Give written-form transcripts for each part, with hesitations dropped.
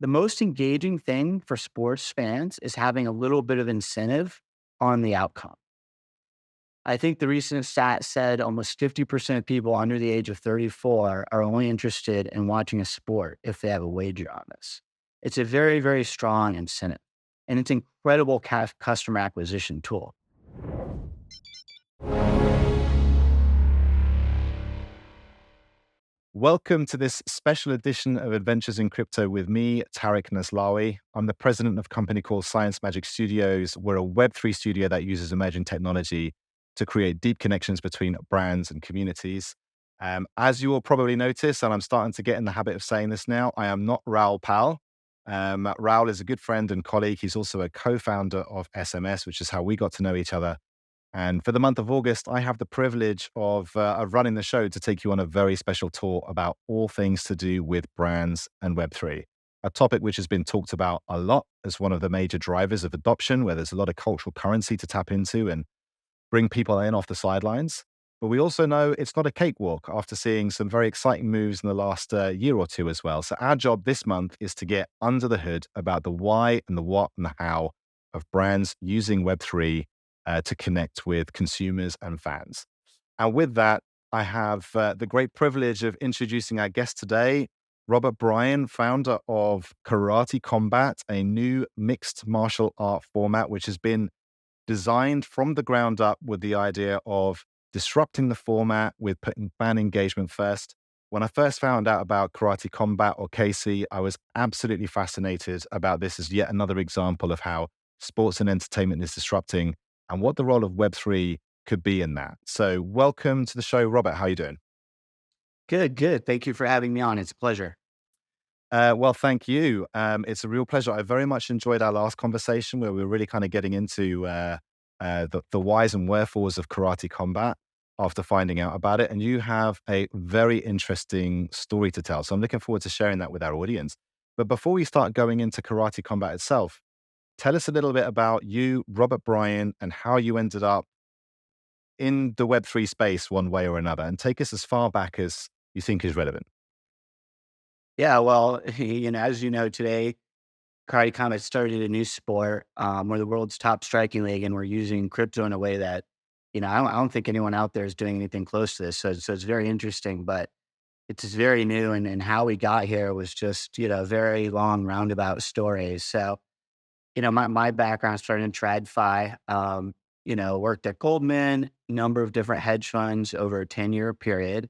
the most engaging thing for sports fans is having a little bit of incentive on the outcome. I think the recent stat said almost 50% of people under the age of 34 are only interested in watching a sport if they have a wager on this. It's a very, very strong incentive, and it's an incredible customer acquisition tool. Welcome to this special edition of Adventures in Crypto with me, Tareq Nazlawy. I'm the president of a company called Science Magic Studios. We're a Web3 studio that uses emerging technology to create deep connections between brands and communities. As you will probably notice, and I'm starting to get in the habit of saying this now, I am not Raoul Pal. Raoul is a good friend and colleague. He's also a co-founder of SMS, which is how we got to know each other. And for the month of August, I have the privilege of running the show to take you on a very special tour about all things to do with brands and Web3, a topic which has been talked about a lot as one of the major drivers of adoption, where there's a lot of cultural currency to tap into and bring people in off the sidelines. But we also know it's not a cakewalk after seeing some very exciting moves in the last year or two as well. So our job this month is to get under the hood about the why and the what and the how of brands using Web3 to connect with consumers and fans. And with that, I have the great privilege of introducing our guest today, Bryan, founder of Karate Combat, a new mixed martial art format, which has been designed from the ground up with the idea of disrupting the format with putting fan engagement first. When I first found out about Karate Combat, or KC, I was absolutely fascinated about this as yet another example of how sports and entertainment is disrupting and what the role of Web3 could be in that. So welcome to the show, Robert. How are you doing? Good, good. Thank you for having me on. It's a pleasure. Well, thank you. It's a real pleasure. I very much enjoyed our last conversation where we were really kind of getting into the whys and wherefores of Karate Combat after finding out about it. And you have a very interesting story to tell. So I'm looking forward to sharing that with our audience. But before we start going into Karate Combat itself, tell us a little bit about you, Bryan, and how you ended up in the Web3 space one way or another, and take us as far back as you think is relevant. Yeah, well, as you know, today, Karate Combat started a new sport. We're the world's top striking league, and we're using crypto in a way that, I don't think anyone out there is doing anything close to this. So it's very interesting, but it's just very new. And how we got here was just, a very long roundabout story. So, my background started in TradFi, worked at Goldman, number of different hedge funds over a 10-year period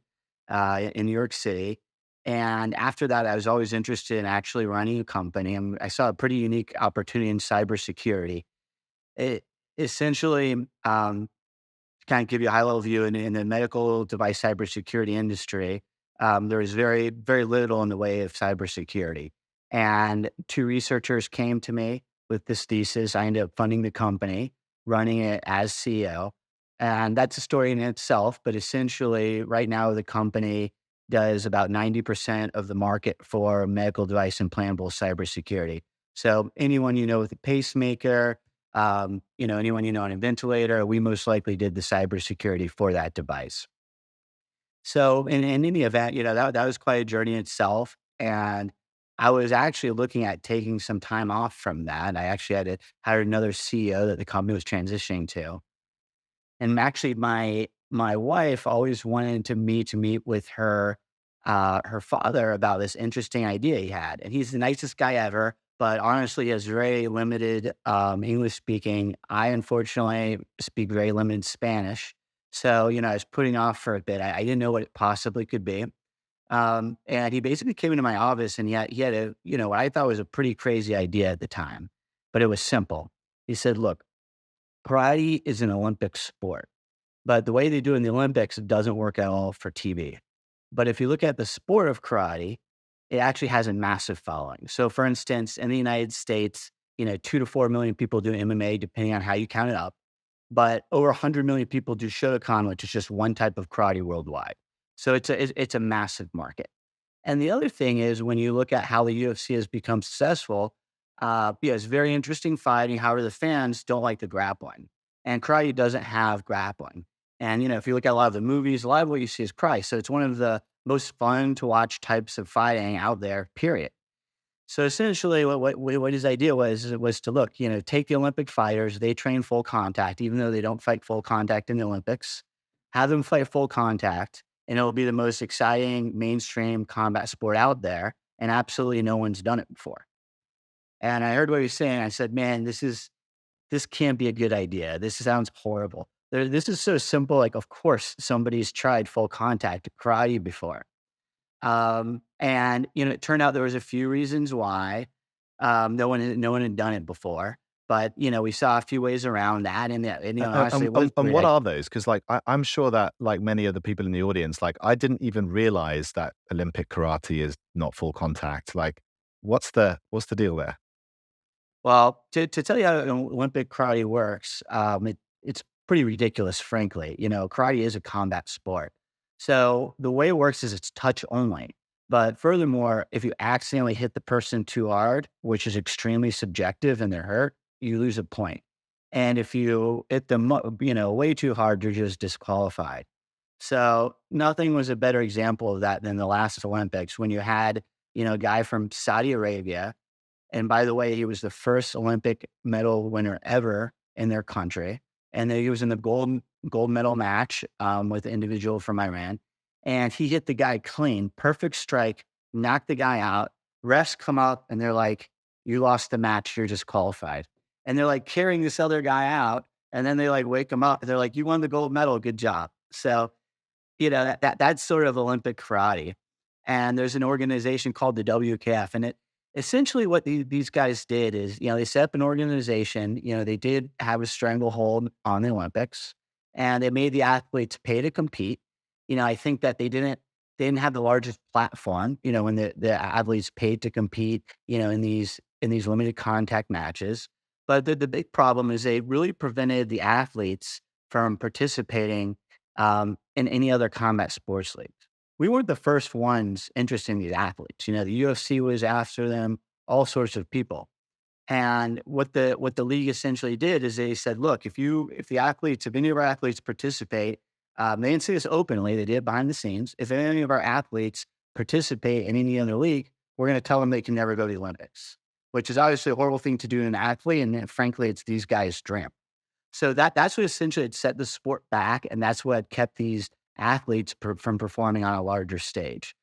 in New York City. And after that, I was always interested in actually running a company. And I saw a pretty unique opportunity in cybersecurity. It essentially, to kind of give you a high level view in the medical device cybersecurity industry, there is very, very little in the way of cybersecurity. And two researchers came to me with this thesis. I ended up funding the company, running it as CEO. And that's a story in itself. But essentially, right now, the company does about 90% of the market for medical device implantable cybersecurity. So anyone with a pacemaker, anyone on a ventilator, we most likely did the cybersecurity for that device. So in any event, that was quite a journey in itself. And I was actually looking at taking some time off from that. I actually had to hire another CEO that the company was transitioning to. And actually, my wife always wanted to meet with her father about this interesting idea he had. And he's the nicest guy ever, but honestly, he has very limited English speaking. I unfortunately speak very limited Spanish. So, I was putting off for a bit. I didn't know what it possibly could be. And he basically came into my office and he had what I thought was a pretty crazy idea at the time, but it was simple. He said, look, karate is an Olympic sport, but the way they do it in the Olympics, it doesn't work at all for TV. But if you look at the sport of karate, it actually has a massive following. So for instance, in the United States, 2 to 4 million people do MMA, depending on how you count it up. But over 100 million people do Shotokan, which is just one type of karate worldwide. So it's a massive market. And the other thing is when you look at how the UFC has become successful, it's very interesting fighting. However, the fans don't like the grappling. And karate doesn't have grappling. And, if you look at a lot of the movies, a lot of what you see is karate. So it's one of the most fun to watch types of fighting out there, period. So essentially, what his idea was to look, take the Olympic fighters. They train full contact, even though they don't fight full contact in the Olympics. Have them fight full contact, and it'll be the most exciting mainstream combat sport out there. And absolutely no one's done it before. And I heard what he was saying. I said, "Man, this can't be a good idea. This sounds horrible. This is so simple. Like, of course, somebody's tried full contact karate before." And it turned out there was a few reasons why no one had done it before. But we saw a few ways around that, and honestly, it was And great. what are those? Because like I'm sure that like many of the people in the audience, like I didn't even realize that Olympic karate is not full contact. Like, what's the deal there? Well, to tell you how Olympic karate works, it's pretty ridiculous, frankly. Karate is a combat sport. So the way it works is it's touch only. But furthermore, if you accidentally hit the person too hard, which is extremely subjective and they're hurt, you lose a point. And if you hit them, way too hard, you're just disqualified. So nothing was a better example of that than the last Olympics when you had, a guy from Saudi Arabia, and by the way, he was the first Olympic medal winner ever in their country. And then he was in the gold medal match with an individual from Iran. And he hit the guy clean, perfect strike, knocked the guy out. Refs come up and they're like, "You lost the match, you're disqualified." And they're like carrying this other guy out. And then they like wake him up. And they're like, "You won the gold medal, good job." So that's sort of Olympic karate. And there's an organization called the WKF, and it essentially what these guys did is, they set up an organization. They did have a stranglehold on the Olympics, and they made the athletes pay to compete. I think that they didn't have the largest platform. When the athletes paid to compete, in these limited contact matches. But the big problem is they really prevented the athletes from participating in any other combat sports leagues. We weren't the first ones interested in these athletes. The UFC was after them, all sorts of people. And what the league essentially did is they said, look, if any of our athletes participate, they didn't say this openly, they did it behind the scenes. If any of our athletes participate in any other league, we're going to tell them they can never go to the Olympics, which is obviously a horrible thing to do in an athlete. And frankly, it's these guys' dream. So that's what essentially had set the sport back, and that's what kept these athletes from performing on a larger stage.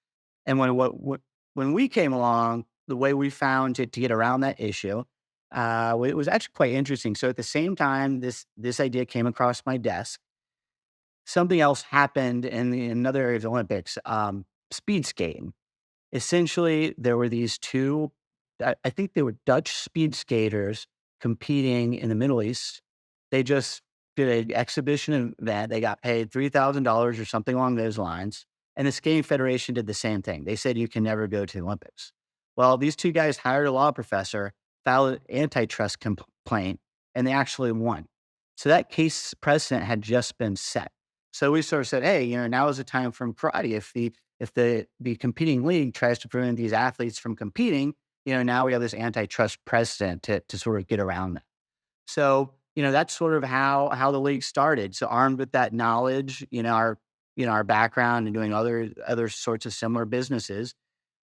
And when we came along, the way we found to get around that issue, it was actually quite interesting. So at the same time, this idea came across my desk. Something else happened in another area of the Olympics, speed skating. Essentially, there were these two, I think they were Dutch speed skaters competing in the Middle East. They just did an exhibition event. They got paid $3,000 or something along those lines. And the Skating Federation did the same thing. They said you can never go to the Olympics. Well, these two guys hired a law professor, filed an antitrust complaint, and they actually won. So that case precedent had just been set. So we sort of said, hey, now is the time for karate. If the competing league tries to prevent these athletes from competing, now we have this antitrust precedent to sort of get around that. So, that's sort of how the league started. So armed with that knowledge, our background and doing other sorts of similar businesses,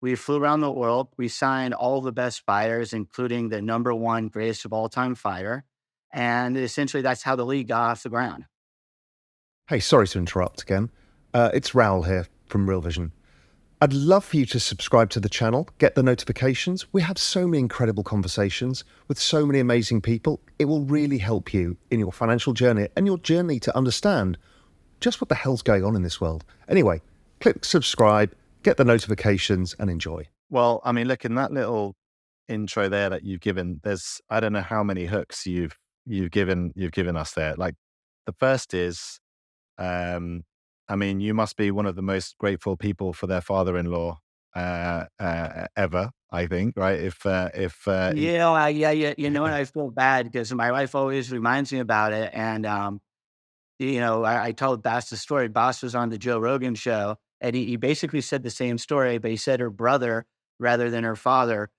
we flew around the world. We signed all the best fighters, including the number one greatest of all time fighter. And essentially that's how the league got off the ground. Hey, sorry to interrupt again. It's Raoul here from Real Vision. I'd love for you to subscribe to the channel, get the notifications. We have so many incredible conversations with so many amazing people. It will really help you in your financial journey and your journey to understand just what the hell's going on in this world. Anyway, click subscribe, get the notifications, and enjoy. Well, I mean, look, in that little intro there that you've given, there's I don't know how many hooks you've given us there. Like the first is, I mean, you must be one of the most grateful people for their father-in-law ever. I think, right? Yeah. And I feel bad because my wife always reminds me about it. And, I told Bass the story. Bass was on the Joe Rogan show, and he basically said the same story, but he said her brother rather than her father.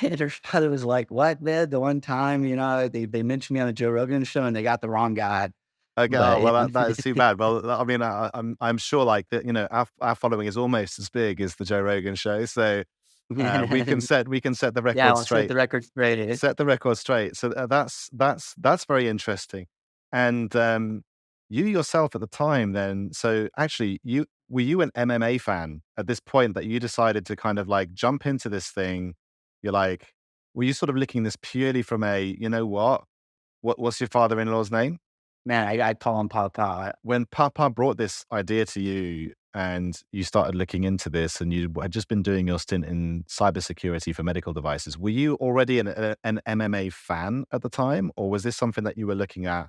And her father was like, "What, man? The one time, they mentioned me on the Joe Rogan show, and they got the wrong guy." Okay, oh, But well, that is too bad. Well, I mean, I'm sure like that. Our following is almost as big as the Joe Rogan show. So, We can set the Yeah, record I'll set straight. the record straight. Set the record straight. So that's very interesting. And you yourself at the time, then. So actually, you an MMA fan at this point that you decided to kind of like jump into this thing? You're like, were you sort of looking this purely from a, you know what's your father-in-law's name? Man, I call him Papa. When Papa brought this idea to you and you started looking into this and you had just been doing your stint in cybersecurity for medical devices, were you already an MMA fan at the time? Or was this something that you were looking at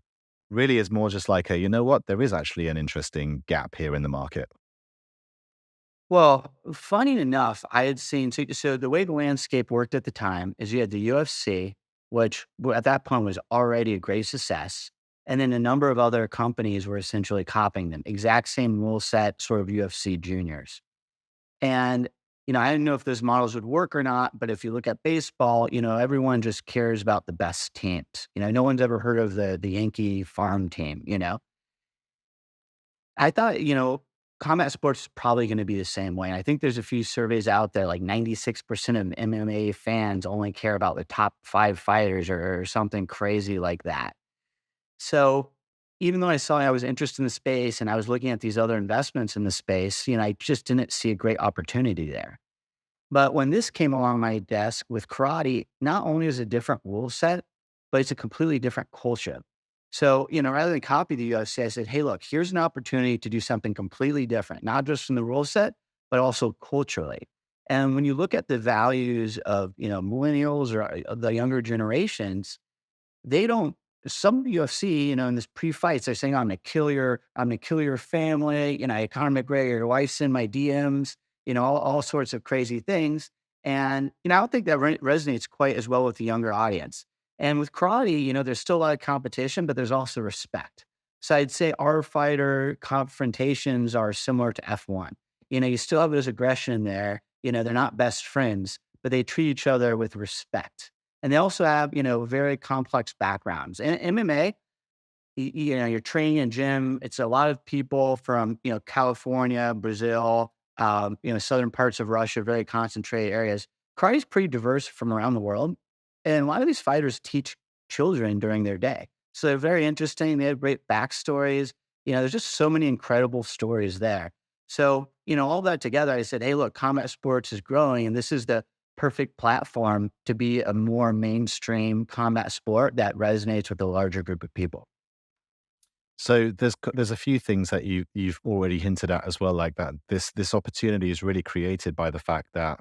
really as more just like a, you know what, there is actually an interesting gap here in the market? Well, funny enough, I had seen so the way the landscape worked at the time is you had the UFC, which at that point was already a great success, and then a number of other companies were essentially copying them, exact same rule set, sort of UFC juniors. And I didn't know if those models would work or not, but if you look at baseball, everyone just cares about the best teams. No one's ever heard of the Yankee farm team. I thought, combat sports is probably going to be the same way. And I think there's a few surveys out there, like 96% of MMA fans only care about the top five fighters or something crazy like that. So even though I saw I was interested in the space and I was looking at these other investments in the space, I just didn't see a great opportunity there. But when this came along my desk with karate, not only is it a different rule set, but it's a completely different culture. So, rather than copy the UFC, I said, hey, look, here's an opportunity to do something completely different, not just from the rule set, but also culturally. And when you look at the values of, millennials or the younger generations, they don't some UFC, in this pre-fights, they're saying, I'm gonna kill your family, Conor McGregor, your wife's in my DMs, all sorts of crazy things. And, I don't think that resonates quite as well with the younger audience. And with karate, there's still a lot of competition, but there's also respect. So I'd say our fighter confrontations are similar to F1. You still have this aggression there. They're not best friends, but they treat each other with respect. And they also have, very complex backgrounds. And MMA, you're training in gym. It's a lot of people from, California, Brazil, southern parts of Russia, very concentrated areas. Karate is pretty diverse from around the world. And a lot of these fighters teach children during their day. So they're very interesting. They have great backstories. There's just so many incredible stories there. So, all that together, I said, hey, look, combat sports is growing, and this is the perfect platform to be a more mainstream combat sport that resonates with a larger group of people. So there's a few things that you've already hinted at as well, like that this opportunity is really created by the fact that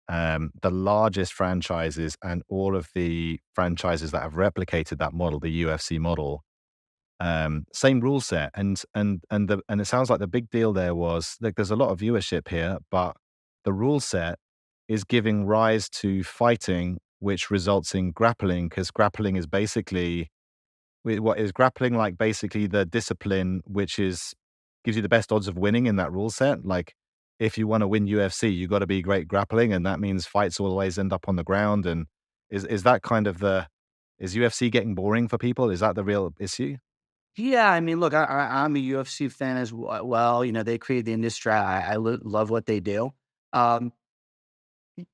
the largest franchises and all of the franchises that have replicated that model, the UFC model, same rule set, and it sounds like the big deal there was like there's a lot of viewership here, but the rule set is giving rise to fighting, which results in grappling, because grappling is basically what is grappling like basically the discipline which is gives you the best odds of winning in that rule set. Like if you want to win UFC, you got to be great grappling, and that means fights always end up on the ground. And is that kind of the is UFC getting boring for people? Is that the real issue? Yeah, I mean, look, I'm a UFC fan as well. They created the industry. I love what they do. Um,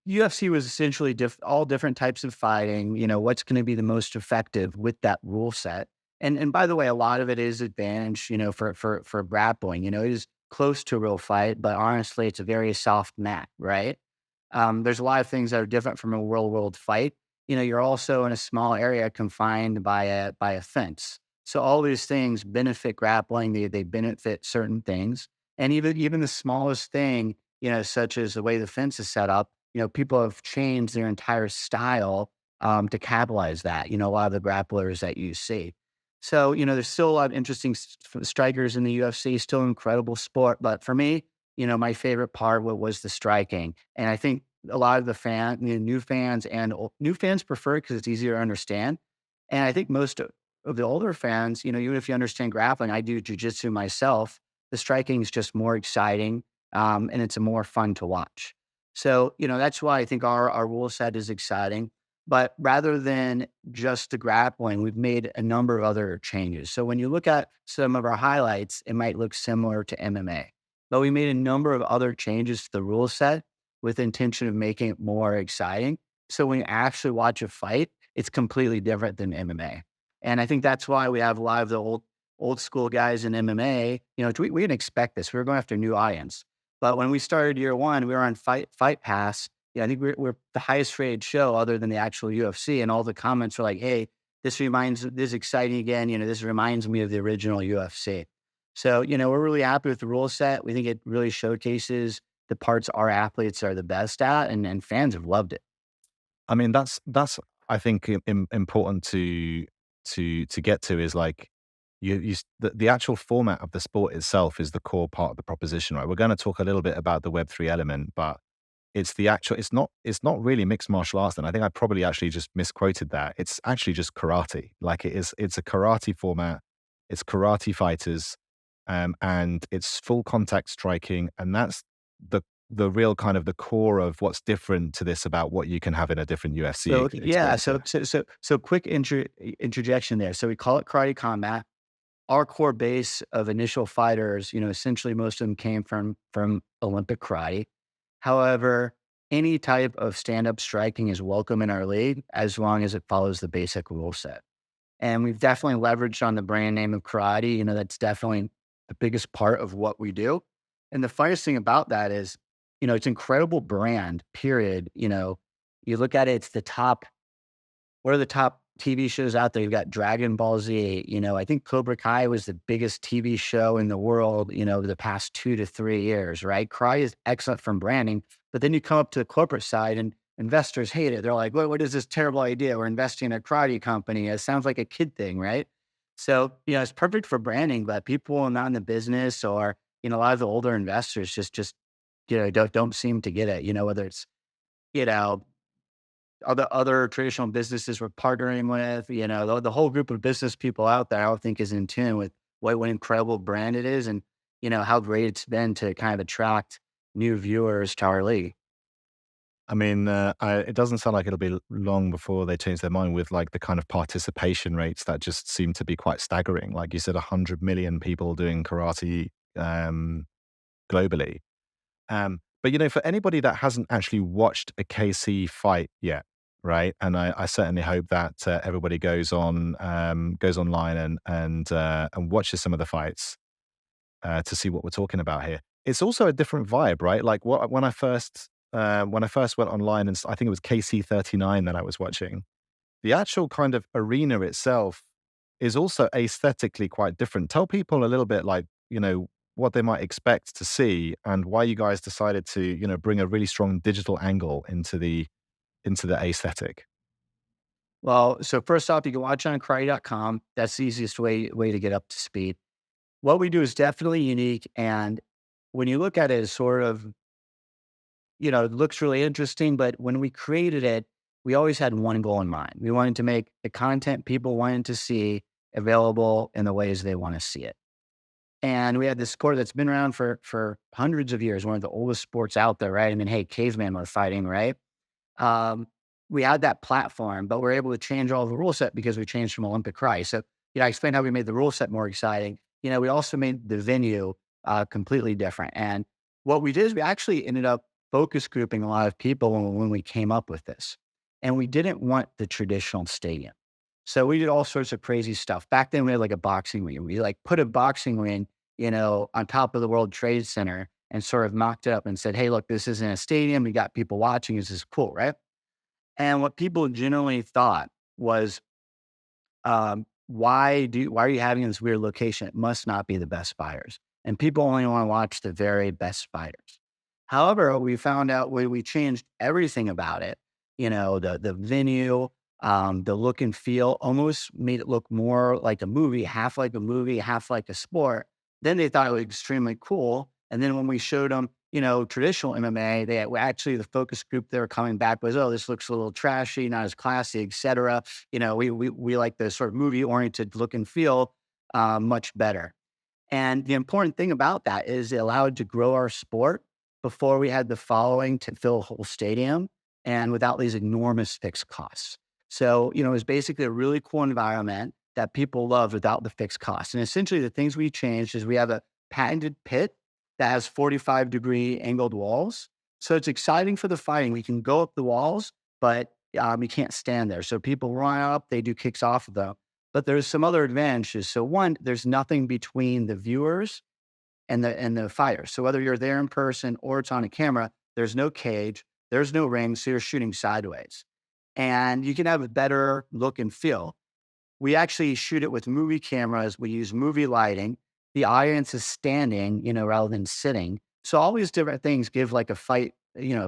UFC was essentially all different types of fighting. What's going to be the most effective with that rule set. And by the way, a lot of it is advantage. For grappling. It is close to a real fight, but honestly, it's a very soft mat, right? There's a lot of things that are different from a real world fight. You're also in a small area confined by a fence. So all these things benefit grappling. They benefit certain things, and even the smallest thing, such as the way the fence is set up. People have changed their entire style to capitalize that. A lot of the grapplers that you see. So there's still a lot of interesting strikers in the UFC. Still incredible sport, but for me, my favorite part was the striking, and I think a lot of the new fans and new fans prefer it because it's easier to understand. And I think most of the older fans, even if you understand grappling, I do jujitsu myself. The striking is just more exciting, and it's more fun to watch. So that's why I think our rule set is exciting. But rather than just the grappling, we've made a number of other changes. So when you look at some of our highlights, it might look similar to MMA, but we made a number of other changes to the rule set with intention of making it more exciting. So when you actually watch a fight, it's completely different than MMA. And I think that's why we have a lot of the old school guys in MMA. We didn't expect this. We were going after a new audience. But when we started year one, we were on Fight Pass. Yeah, I think we're the highest rated show other than the actual UFC. And all the comments were like, "Hey, this is exciting again. This reminds me of the original UFC." So, we're really happy with the rule set. We think it really showcases the parts our athletes are the best at, and fans have loved it. I mean, that's I think important to get to is like the actual format of the sport itself is the core part of the proposition, right? We're going to talk a little bit about the Web3 element, but it's not really mixed martial arts. Then I think I probably actually just misquoted that. It's actually just karate. Like it's a karate format. It's karate fighters, and it's full contact striking, and that's the the real kind of the core of what's different to this about what you can have in a different UFC So yeah, experience so here. so so so quick interjection there. So we call it karate combat. Our core base of initial fighters, essentially most of them came from Olympic karate. However, any type of stand-up striking is welcome in our league as long as it follows the basic rule set. And we've definitely leveraged on the brand name of karate. That's definitely the biggest part of what we do. And the funniest thing about that is, it's incredible brand, period. You look at it, it's the top what are the top TV shows out there? You've got Dragon Ball Z. I think Cobra Kai was the biggest TV show in the world, the past 2 to 3 years, right? Karate is excellent from branding, but then you come up to the corporate side and investors hate it. They're like, what is this terrible idea? We're investing in a karate company. It sounds like a kid thing, right? So, it's perfect for branding, but people not in the business or, a lot of the older investors just, don't seem to get it, whether it's, you know, other traditional businesses we're partnering with, the whole group of business people out there, I don't think is in tune with what incredible brand it is and, how great it's been to kind of attract new viewers to our league. I mean, it doesn't sound like it'll be long before they change their mind with like the kind of participation rates that just seem to be quite staggering. Like you said, 100 million people doing karate globally. But for anybody that hasn't actually watched a KC fight yet, right? And I certainly hope that everybody goes online and watches some of the fights to see what we're talking about here. It's also a different vibe, right? Like when I first went online and I think it was KC 39 that I was watching. The actual kind of arena itself is also aesthetically quite different. Tell people a little bit like, what they might expect to see and why you guys decided to, bring a really strong digital angle into the aesthetic. Well, so first off, you can watch on karate.com. That's the easiest way to get up to speed. What we do is definitely unique. And when you look at it as sort of, it looks really interesting, but when we created it, we always had one goal in mind. We wanted to make the content people wanted to see available in the ways they want to see it. And we had this sport that's been around for hundreds of years, one of the oldest sports out there, right? I mean, hey, cavemen were fighting, right? Um, we had that platform, but we're able to change all the rule set because we changed from Olympic karate. So, I explained how we made the rule set more exciting. We also made the venue completely different. And what we did is we actually ended up focus grouping a lot of people when we came up with this. And we didn't want the traditional stadium. So we did all sorts of crazy stuff. Back then we had like a boxing ring. We like put a boxing ring, on top of the World Trade Center and sort of mocked it up and said, hey, look, this isn't a stadium. We got people watching. This is cool, right? And what people generally thought was, why are you having this weird location? It must not be the best fighters. And people only want to watch the very best fighters. However, we found out when we changed everything about it, the venue, the look and feel, almost made it look more like a movie, half like a sport. Then they thought it was extremely cool. And then when we showed them, traditional MMA, actually the focus group they were coming back was, oh, this looks a little trashy, not as classy, et cetera. We like the sort of movie oriented look and feel much better. And the important thing about that is it allowed to grow our sport before we had the following to fill a whole stadium and without these enormous fixed costs. So, it was basically a really cool environment that people love without the fixed costs. And essentially the things we changed is we have a patented pit that has 45-degree angled walls. So it's exciting for the fighting. We can go up the walls, but you can't stand there. So people run up, they do kicks off of them. But there's some other advantages. So one, there's nothing between the viewers and the fighters. So whether you're there in person or it's on a camera, there's no cage, there's no ring, so you're shooting sideways, and you can have a better look and feel. We actually shoot it with movie cameras. We use movie lighting. The audience is standing, rather than sitting. So all these different things give like a fight,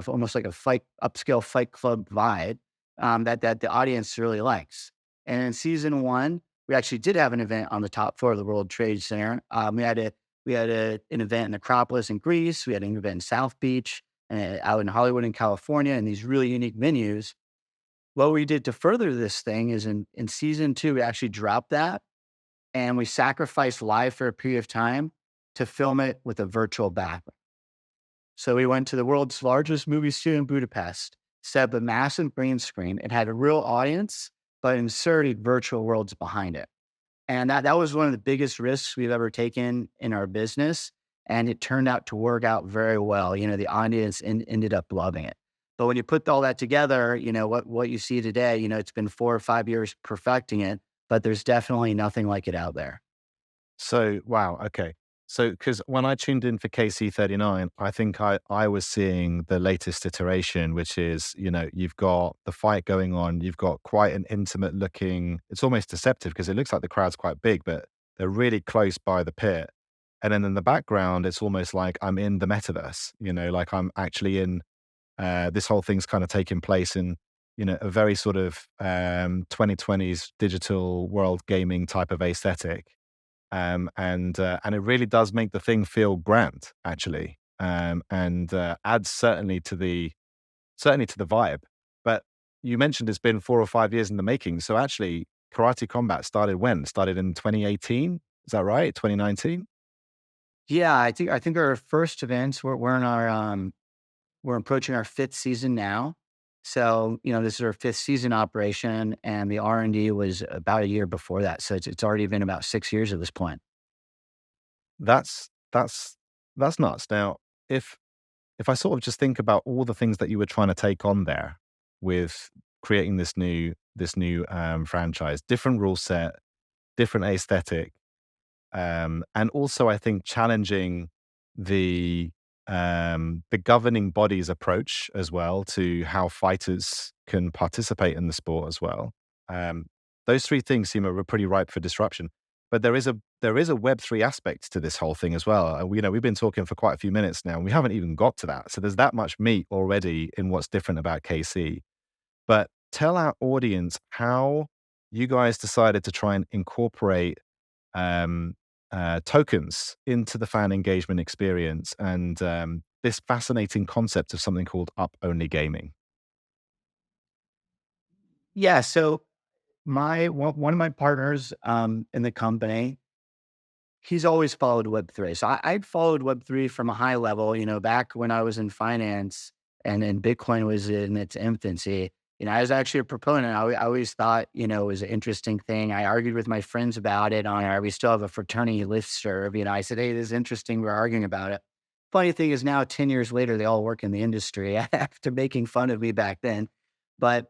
almost like a fight, upscale fight club vibe that the audience really likes. And in season one, we actually did have an event on the top floor of the World Trade Center. An event in Acropolis in Greece. We had an event in South Beach, out in Hollywood in California, and these really unique venues. What we did to further this thing is in season two, we actually dropped that and we sacrificed live for a period of time to film it with a virtual background. So we went to the world's largest movie studio in Budapest, set up a massive green screen. It had a real audience, but inserted virtual worlds behind it. And that was one of the biggest risks we've ever taken in our business. And it turned out to work out very well. The audience ended up loving it. But when you put all that together, what you see today, it's been 4 or 5 years perfecting it, but there's definitely nothing like it out there. So, wow, okay. So, because when I tuned in for KC39, I think I was seeing the latest iteration, which is, you've got the fight going on, you've got quite an intimate looking, it's almost deceptive because it looks like the crowd's quite big, but they're really close by the pit. And then in the background, it's almost like I'm in the metaverse, like I'm actually in, this whole thing's kind of taking place in, a very sort of 2020s digital world gaming type of aesthetic. And it really does make the thing feel grand, actually, and adds certainly to the vibe. But you mentioned it's been 4 or 5 years in the making. So actually, Karate Combat started when? Started in 2018. Is that right? 2019. Yeah, I think our first events we're in our we're approaching our fifth season now. So, this is our fifth season operation, and the R&D was about a year before that. So it's already been about 6 years at this point. That's that's that's nuts. Now, if if I sort of just think about all the things that you were trying to take on there with creating this new franchise, different rule set, different aesthetic, and also I think challenging the the governing body's approach as well to how fighters can participate in the sport as well. Um, those three things seem pretty ripe for disruption. But there is a Web3 aspect to this whole thing as well. We've been talking for quite a few minutes now, and we haven't even got to that. So there's that much meat already in what's different about KC. But tell our audience how you guys decided to try and incorporate um, tokens into the fan engagement experience and this fascinating concept of something called up only gaming. Yeah. So one of my partners in the company, he's always followed Web3. So I'd followed Web3 from a high level, back when I was in finance and Bitcoin was in its infancy. I was actually a proponent. I always thought, it was an interesting thing. I argued with my friends about it on our, we still have a fraternity listserv. I said, hey, this is interesting. We're arguing about it. Funny thing is now, 10 years later, they all work in the industry after making fun of me back then. But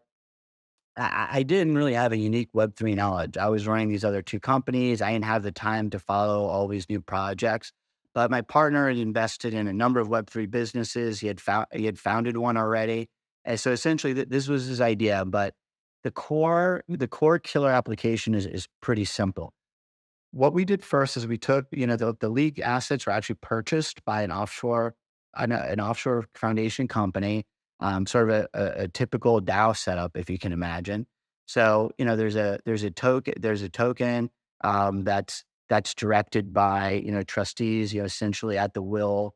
I didn't really have a unique Web3 knowledge. I was running these other two companies. I didn't have the time to follow all these new projects. But my partner had invested in a number of Web3 businesses. He had founded one already. And so essentially this was his idea. But the core killer application is pretty simple. What we did first is we took, the league assets were actually purchased by an offshore foundation company, sort of a typical DAO setup, if you can imagine. So, there's a token that's directed by, trustees, essentially at the will.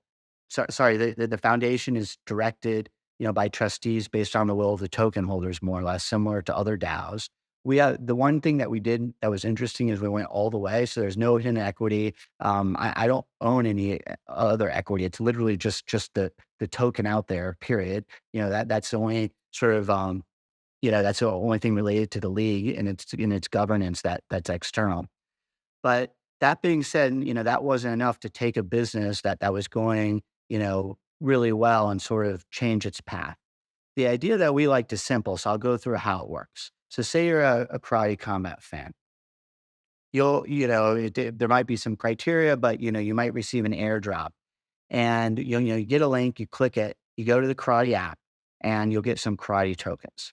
Sorry, the foundation is directed, by trustees based on the will of the token holders, more or less, similar to other DAOs. The one thing that we did that was interesting is we went all the way. So there's no hidden equity. I don't own any other equity. It's literally just the token out there, period. That's the only sort of, that's the only thing related to the league and its governance that's external. But that being said, that wasn't enough to take a business that was going, really well and sort of change its path. The idea that we like is simple, so I'll go through how it works. So say you're a karate combat fan. There might be some criteria, but you might receive an airdrop and you get a link, you click it, you go to the karate app and you'll get some karate tokens.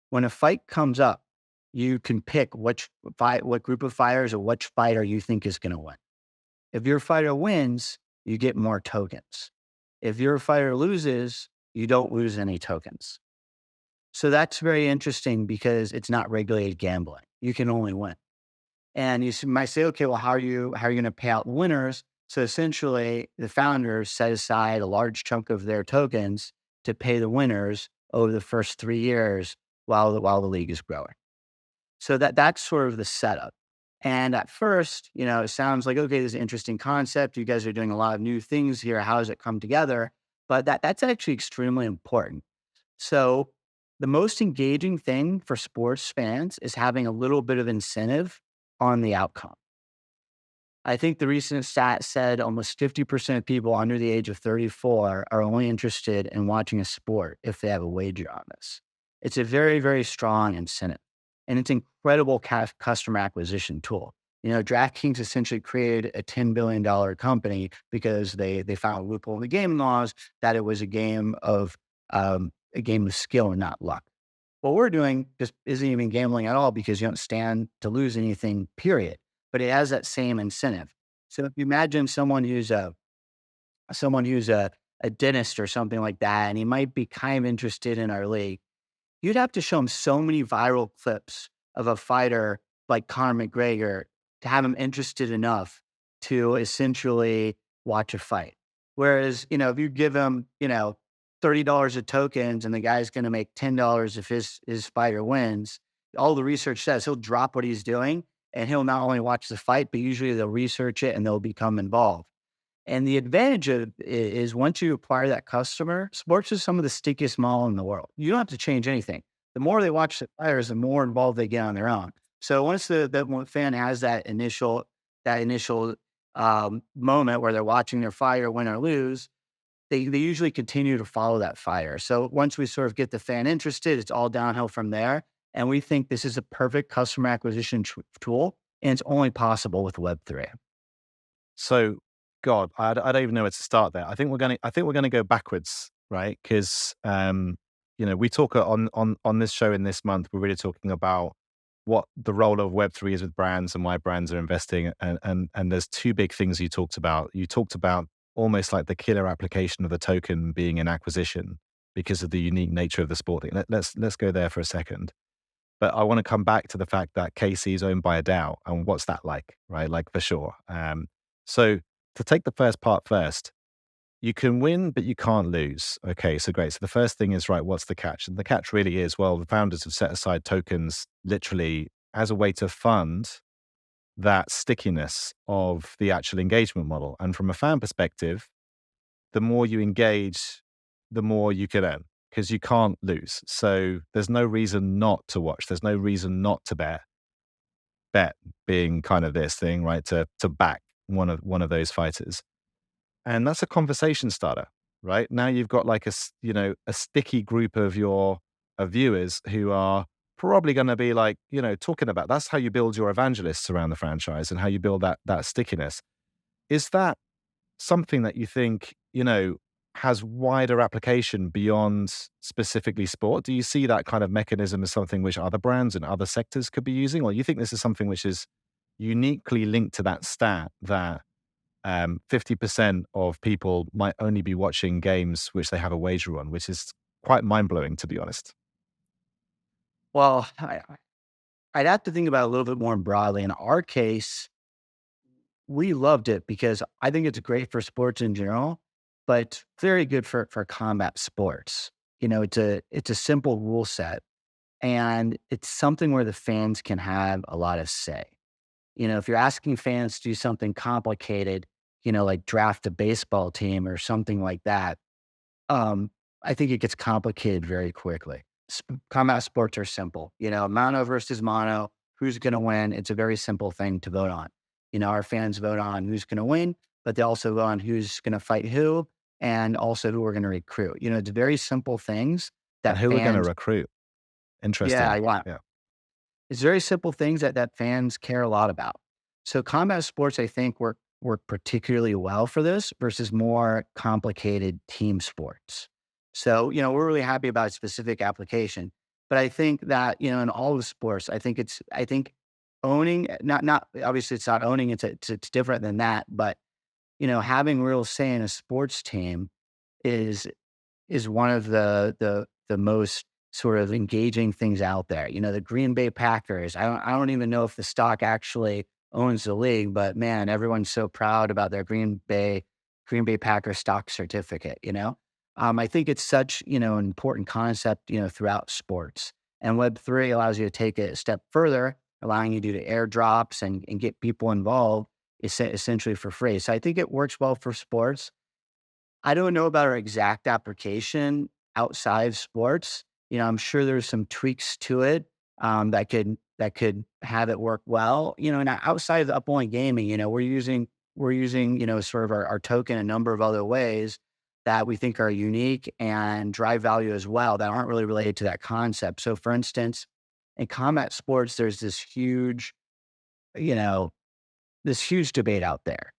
When a fight comes up, you can pick what group of fighters or which fighter you think is going to win. If your fighter wins, you get more tokens. If your fighter loses, you don't lose any tokens. So that's very interesting because it's not regulated gambling. You can only win. And might say, okay, well, how are you going to pay out winners? So essentially, the founders set aside a large chunk of their tokens to pay the winners over the first 3 years while the league is growing. So that's sort of the setup. And at first, it sounds like, okay, this is an interesting concept. You guys are doing a lot of new things here. How does it come together? But that's actually extremely important. So the most engaging thing for sports fans is having a little bit of incentive on the outcome. I think the recent stat said almost 50% of people under the age of 34 are only interested in watching a sport if they have a wager on this. It's a very, very strong incentive. And it's an incredible customer acquisition tool. DraftKings essentially created a $10 billion company because they found a loophole in the game laws that it was a game of skill and not luck. What we're doing just isn't even gambling at all because you don't stand to lose anything, period. But it has that same incentive. So if you imagine someone who's a dentist or something like that, and he might be kind of interested in our league, you'd have to show him so many viral clips of a fighter like Conor McGregor to have him interested enough to essentially watch a fight. Whereas, if you give him, $30 of tokens and the guy's going to make $10 if his fighter wins, all the research says he'll drop what he's doing and he'll not only watch the fight, but usually they'll research it and they'll become involved. And the advantage is once you acquire that customer, sports is some of the stickiest model in the world. You don't have to change anything. The more they watch the fighters, the more involved they get on their own. So once the fan has that initial moment where they're watching their fighter win or lose, they usually continue to follow that fighter. So once we sort of get the fan interested, it's all downhill from there. And we think this is a perfect customer acquisition tool, and it's only possible with Web3. So, God, I don't even know where to start there. I think we're gonna go backwards, right? Because we talk on this show in this month. We're really talking about what the role of Web3 is with brands and why brands are investing. And there's two big things you talked about. You talked about almost like the killer application of the token being an acquisition because of the unique nature of the sport thing. Let's go there for a second. But I want to come back to the fact that KC is owned by a DAO, and what's that like, right? Like for sure. So to take the first part first, you can win, but you can't lose. Okay, so great. So the first thing is, right, what's the catch? And the catch really is, well, the founders have set aside tokens literally as a way to fund that stickiness of the actual engagement model. And from a fan perspective, the more you engage, the more you can earn because you can't lose. So there's no reason not to watch. There's no reason not to bet. Bet being kind of this thing, right? To back one of those fighters. And that's a conversation starter, right? Now you've got like a sticky group of your viewers who are probably going to be like, talking about that's how you build your evangelists around the franchise and how you build that stickiness. Is that something that you think, has wider application beyond specifically sport? Do you see that kind of mechanism as something which other brands and other sectors could be using? Or you think this is something which is uniquely linked to that stat that 50% of people might only be watching games which they have a wager on, which is quite mind blowing, to be honest. Well, I'd have to think about it a little bit more broadly. In our case, we loved it because I think it's great for sports in general, but very good for combat sports. It's a simple rule set, and it's something where the fans can have a lot of say. If you're asking fans to do something complicated, like draft a baseball team or something like that, I think it gets complicated very quickly. Combat sports are simple, mono versus mono, who's going to win. It's a very simple thing to vote on. Our fans vote on who's going to win, but they also vote on who's going to fight who. and also who we're going to recruit. It's very simple things And that who we're going to fans, recruit. yeah, Interesting. yeah. Yeah. It's very simple things that fans care a lot about. So combat sports, I think, work particularly well for this versus more complicated team sports. So, we're really happy about a specific application. But I think that, in all of sports, I think owning, not obviously it's not owning, it's different than that. But, having real say in a sports team is one of the most sort of engaging things out there. The Green Bay Packers, I don't even know if the stock actually owns the league, but man, everyone's so proud about their Green Bay Packers stock certificate. I think it's such, an important concept, throughout sports. And Web3 allows you to take it a step further, allowing you to do the airdrops and get people involved essentially for free. So I think it works well for sports. I don't know about our exact application outside sports. I'm sure there's some tweaks to it that could have it work well. And outside of the up-only gaming, we're using sort of our token a number of other ways that we think are unique and drive value as well that aren't really related to that concept. So, for instance, in combat sports, there's you know, this huge debate out there.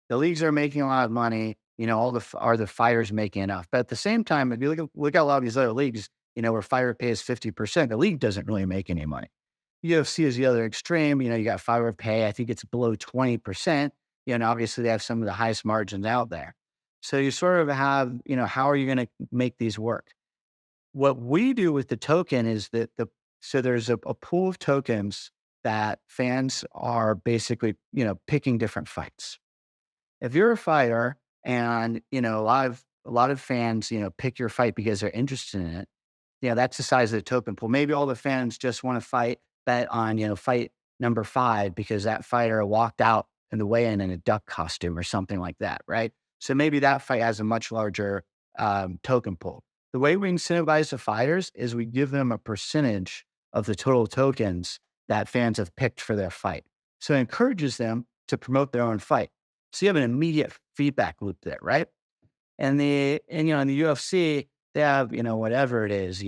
The leagues are making a lot of money. Are the fighters making enough? But at the same time, if you look at a lot of these other leagues, where fighter pay is 50%, the league doesn't really make any money. UFC is the other extreme. You got fighter pay. I think it's below 20%. And obviously they have some of the highest margins out there. So you sort of have, how are you going to make these work? What we do with the token is that so there's a pool of tokens that fans are basically, picking different fights. If you're a fighter and, a lot of fans, pick your fight because they're interested in it, that's the size of the token pool. Maybe all the fans just want to bet on, fight number 5 because that fighter walked out in the weigh-in in a duck costume or something like that, right? So maybe that fight has a much larger token pool. The way we incentivize the fighters is we give them a percentage of the total tokens that fans have picked for their fight. So it encourages them to promote their own fight. So you have an immediate feedback loop there, right? And in the UFC, they have, whatever it is,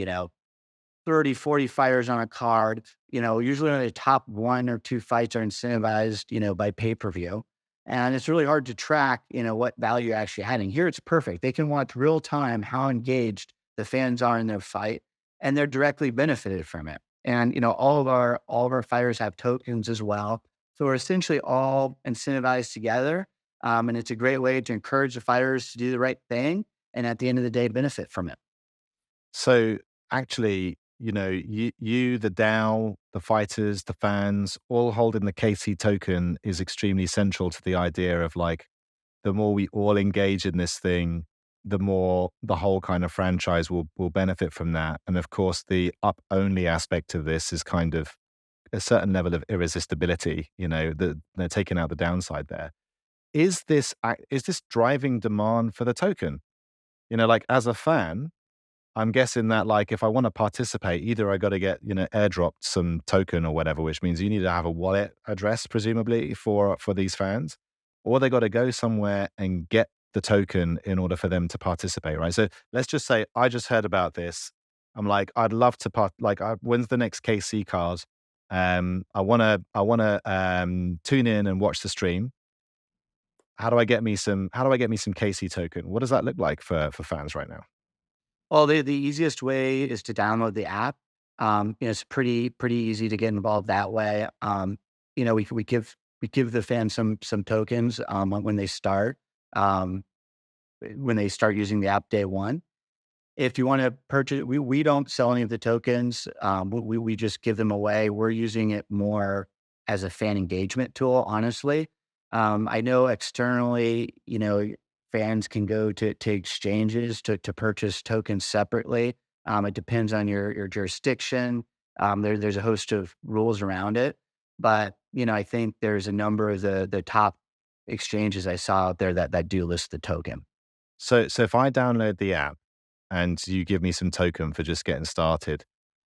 30, 40 fighters on a card. Usually only the top 1 or 2 fights are incentivized, by pay-per-view. And it's really hard to track, what value you're actually adding. Here it's perfect. They can watch real time how engaged the fans are in their fight, and they're directly benefited from it. And all of our fighters have tokens as well. So we're essentially all incentivized together. And it's a great way to encourage the fighters to do the right thing and at the end of the day benefit from it. So actually, you, the DAO, the fighters, the fans, all holding the KC token is extremely central to the idea of like, the more we all engage in this thing, the more the whole kind of franchise will benefit from that. And of course, the up only aspect of this is kind of a certain level of irresistibility, that they're taking out the downside there. Is this driving demand for the token? Like as a fan, I'm guessing that like if I want to participate, either I got to get, airdropped some token or whatever, which means you need to have a wallet address, presumably, for these fans, or they got to go somewhere and get the token in order for them to participate, right? So let's just say I just heard about this. I'm like, I'd love to when's the next KC card? I wanna tune in and watch the stream. How do I get me some KC token? What does that look like for fans right now? Well, the easiest way is to download the app. It's pretty easy to get involved that way. We give the fans some tokens um, when they start using the app day one. If you want to purchase, we don't sell any of the tokens. We just give them away. We're using it more as a fan engagement tool, honestly. I know externally, fans can go to exchanges to purchase tokens separately. It depends on your jurisdiction. There's a host of rules around it, but I think there's a number of the top exchanges I saw out there that do list the token. So if I download the app and you give me some token for just getting started,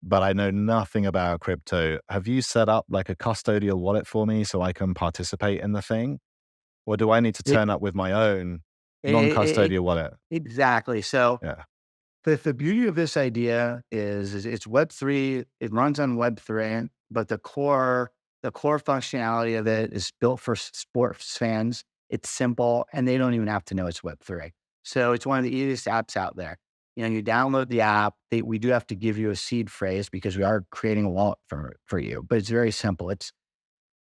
but I know nothing about crypto, have you set up like a custodial wallet for me so I can participate in the thing? Or do I need to turn up with my own? E e e Non-custodial wallet. exactly. So, Yeah. the beauty of this idea is it's Web3, it runs on Web3, but the core functionality of it is built for sports fans. It's simple, and they don't even have to know it's Web3. So it's one of the easiest apps out there. You download the app. We do have to give you a seed phrase because we are creating a wallet for you, but it's very simple.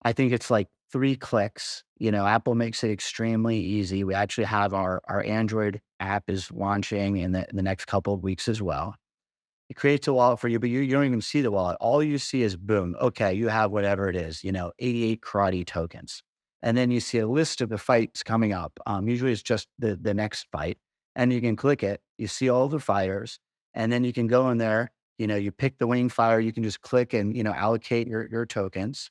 I think it's like 3 clicks. Apple makes it extremely easy. We actually have our Android app is launching in the next couple of weeks as well. It creates a wallet for you, but you don't even see the wallet. All you see is boom. Okay, you have whatever it is, 88 karate tokens. And then you see a list of the fights coming up. Usually it's just the next fight. And you can click it. You see all the fighters. And then you can go in there, you pick the winning fighter. You can just click and, allocate your tokens.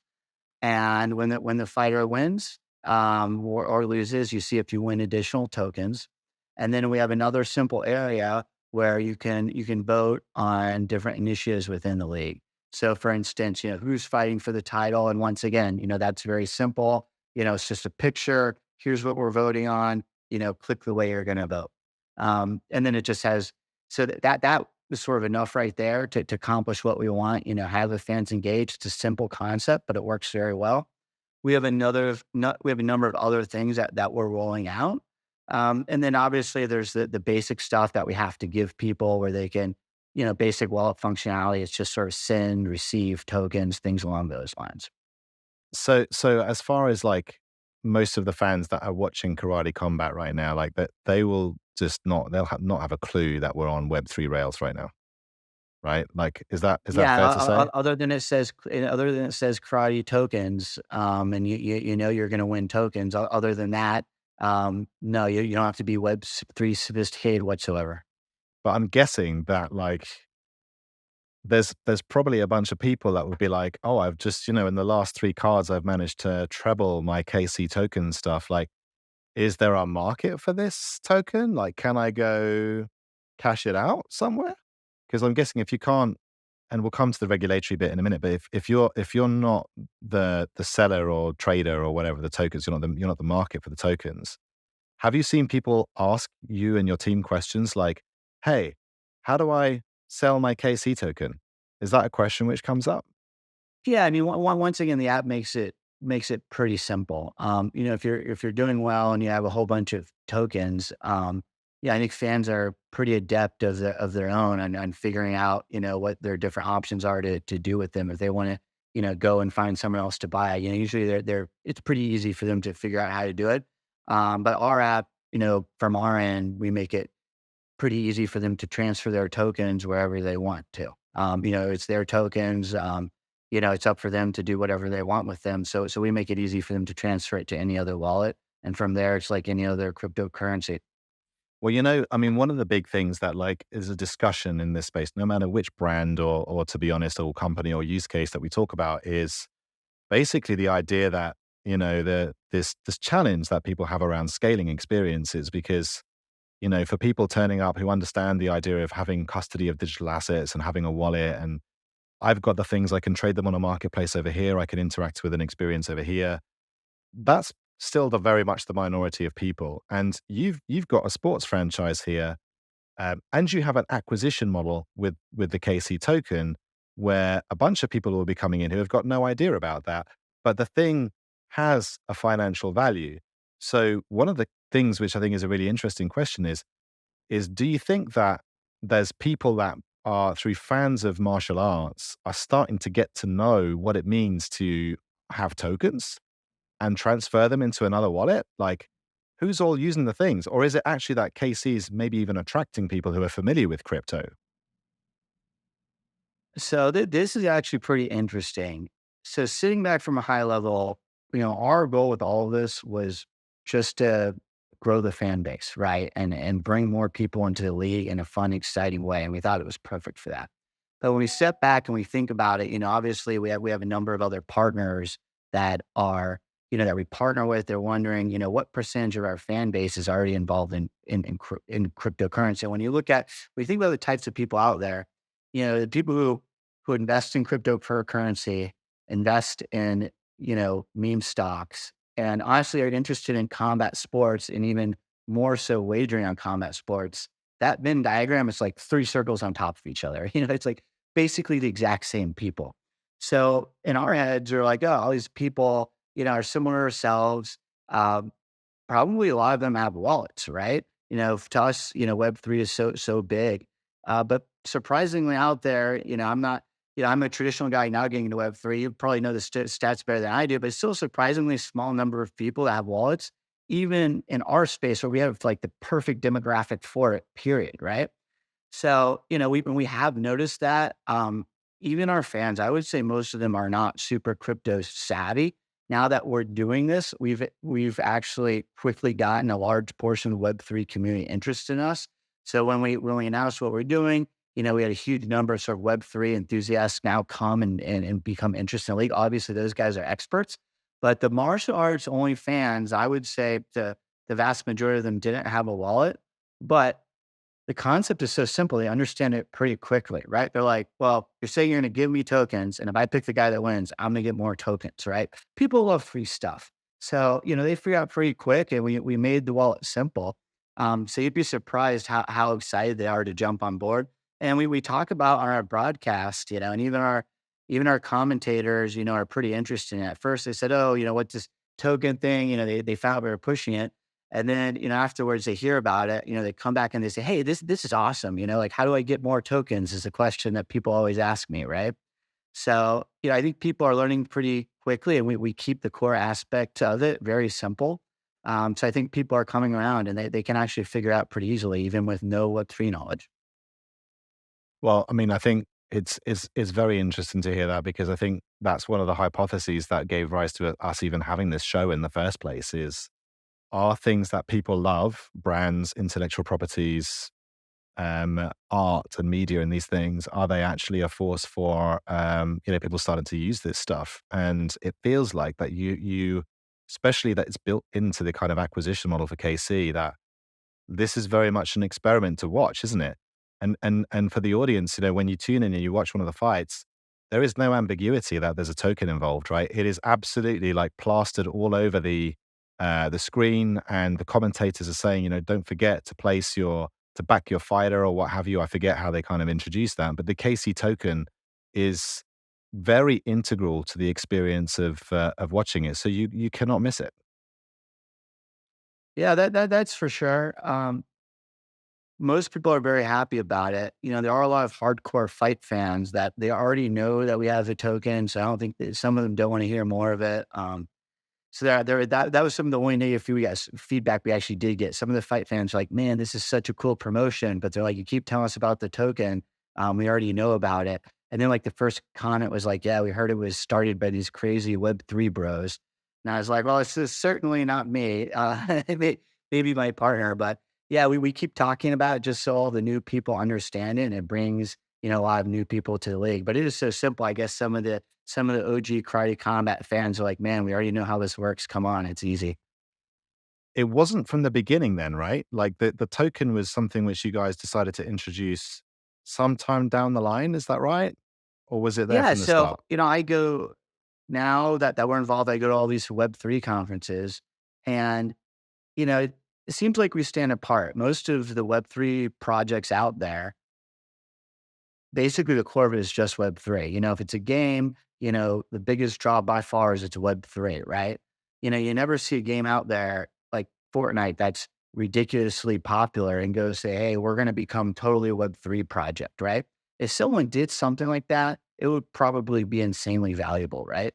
And when the fighter wins, or loses, you see if you win additional tokens. And then we have another simple area where you can vote on different initiatives within the league. So for instance, who's fighting for the title. And once again, that's very simple. It's just a picture. Here's what we're voting on. Click the way you're going to vote. And then it just has, so that is sort of enough right there to accomplish what we want, have the fans engaged. It's a simple concept, but it works very well. We have a number of other things that we're rolling out. And then obviously there's the basic stuff that we have to give people where they can, basic wallet functionality. It's just sort of send, receive tokens, things along those lines. So as far as like most of the fans that are watching Karate Combat right now, like that, they will just not have a clue that we're on Web3 rails right now, right? Like, is that Yeah, fair to say? other than it says karate tokens, and you're going to win tokens. Other than that, no, you don't have to be Web3 sophisticated whatsoever. But I'm guessing that like there's probably a bunch of people that would be like, oh, I've just, in the last 3 cards, I've managed to treble my KC token stuff. Like, is there a market for this token? Like, can I go cash it out somewhere? Because I'm guessing if you can't, and we'll come to the regulatory bit in a minute, but if you're not the seller or trader or whatever the tokens, you're not the market for the tokens. Have you seen people ask you and your team questions like, "Hey, how do I sell my KC token?" Is that a question which comes up? Yeah, I mean, once again, the app makes it pretty simple. If you're doing well and you have a whole bunch of tokens, yeah, I think fans are pretty adept of their own on figuring out, what their different options are to do with them if they want to, go and find someone else to buy. Usually they're it's pretty easy for them to figure out how to do it. But our app, from our end, we make it pretty easy for them to transfer their tokens wherever they want to. It's their tokens. It's up for them to do whatever they want with them. So we make it easy for them to transfer it to any other wallet. And from there, it's like any other cryptocurrency. Well, I mean, one of the big things that like is a discussion in this space, no matter which brand or to be honest, or company or use case that we talk about, is basically the idea that this challenge that people have around scaling experiences because for people turning up who understand the idea of having custody of digital assets and having a wallet, and I've got the things I can trade them on a marketplace over here, I can interact with an experience over here. That's still the very much the minority of people. And you've got a sports franchise here, and you have an acquisition model with the KC token, where a bunch of people will be coming in who have got no idea about that, but the thing has a financial value. So one of the things which I think is a really interesting question is do you think that there's people that are through fans of martial arts are starting to get to know what it means to have tokens and transfer them into another wallet? Like, who's all using the things? Or is it actually that KC is maybe even attracting people who are familiar with crypto? So this is actually pretty interesting. So sitting back from a high level, our goal with all of this was just to grow the fan base, right? And bring more people into the league in a fun, exciting way. And we thought it was perfect for that. But when we step back and we think about it, obviously we have a number of other partners that are, that we partner with. They're wondering, what percentage of our fan base is already involved in cryptocurrency. And when you think about the types of people out there, the people who invest in cryptocurrency, invest in, meme stocks, and honestly are interested in combat sports and even more so wagering on combat sports, that Venn diagram is like three circles on top of each other. It's like basically the exact same people. So in our heads, we're like, oh, all these people, are similar to ourselves. Um, Probably a lot of them have wallets, right? To us, Web3 is so big. But surprisingly out there, I'm not, I'm a traditional guy now getting into Web3. You probably know the stats better than I do, but it's still a surprisingly small number of people that have wallets, even in our space where we have like the perfect demographic for it, period, right? So, we have noticed that, even our fans, I would say most of them are not super crypto savvy. Now that we're doing this, we've actually quickly gotten a large portion of Web3 community interest in us. So when we announced what we're doing, we had a huge number of sort of Web3 enthusiasts now come and become interested in the league. Obviously, those guys are experts, but the martial arts only fans, I would say the vast majority of them didn't have a wallet, but the concept is so simple. They understand it pretty quickly, right? They're like, well, you're saying you're going to give me tokens. And if I pick the guy that wins, I'm going to get more tokens, right? People love free stuff. So, they figure out pretty quick and we made the wallet simple. So you'd be surprised how excited they are to jump on board. And we talk about on our broadcast, and even our commentators, are pretty interested in it. At first they said, oh, what's this token thing? They found we were pushing it. And then, afterwards they hear about it, they come back and they say, hey, this is awesome. Like, how do I get more tokens is a question that people always ask me. Right. So, I think people are learning pretty quickly and we keep the core aspect of it very simple. So I think people are coming around and they can actually figure out pretty easily, even with no Web3 knowledge. Well, I mean, I think it's very interesting to hear that because I think that's one of the hypotheses that gave rise to us even having this show in the first place is are things that people love, brands, intellectual properties, art and media and these things, are they actually a force for people starting to use this stuff? And it feels like that you especially that it's built into the kind of acquisition model for KC that this is very much an experiment to watch, isn't it? And for the audience, when you tune in and you watch one of the fights, there is no ambiguity that there's a token involved, right? It is absolutely like plastered all over the screen, and the commentators are saying, don't forget to to back your fighter or what have you. I forget how they kind of introduce that, but the KC token is very integral to the experience of watching it. So you cannot miss it. Yeah, that's for sure. Most people are very happy about it. There are a lot of hardcore fight fans that they already know that we have the token. So I don't think that some of them don't want to hear more of it. So that was some of the only negative feedback we actually did get. Some of the fight fans are like, "Man, this is such a cool promotion," but they're like, "You keep telling us about the token. We already know about it." And then like the first comment was like, "Yeah, we heard it was started by these crazy Web3 bros." And I was like, "Well, it's certainly not me. Maybe my partner, but yeah, we keep talking about it just so all the new people understand it, and it brings a lot of new people to the league. But it is so simple. I guess some of the OG Karate Combat fans are like, "Man, we already know how this works. Come on, it's easy." It wasn't from the beginning then, right? Like the token was something which you guys decided to introduce sometime down the line, is that right? Or was it there Yeah, from the so, start? I go now that we're involved, I go to all these Web3 conferences, and, it seems like we stand apart. Most of the Web3 projects out there, basically the core of it is just Web3. If it's a game, the biggest draw by far is it's Web3, right? You never see a game out there like Fortnite that's ridiculously popular and go say, hey, we're going to become totally a Web3 project, right? If someone did something like that, it would probably be insanely valuable, right?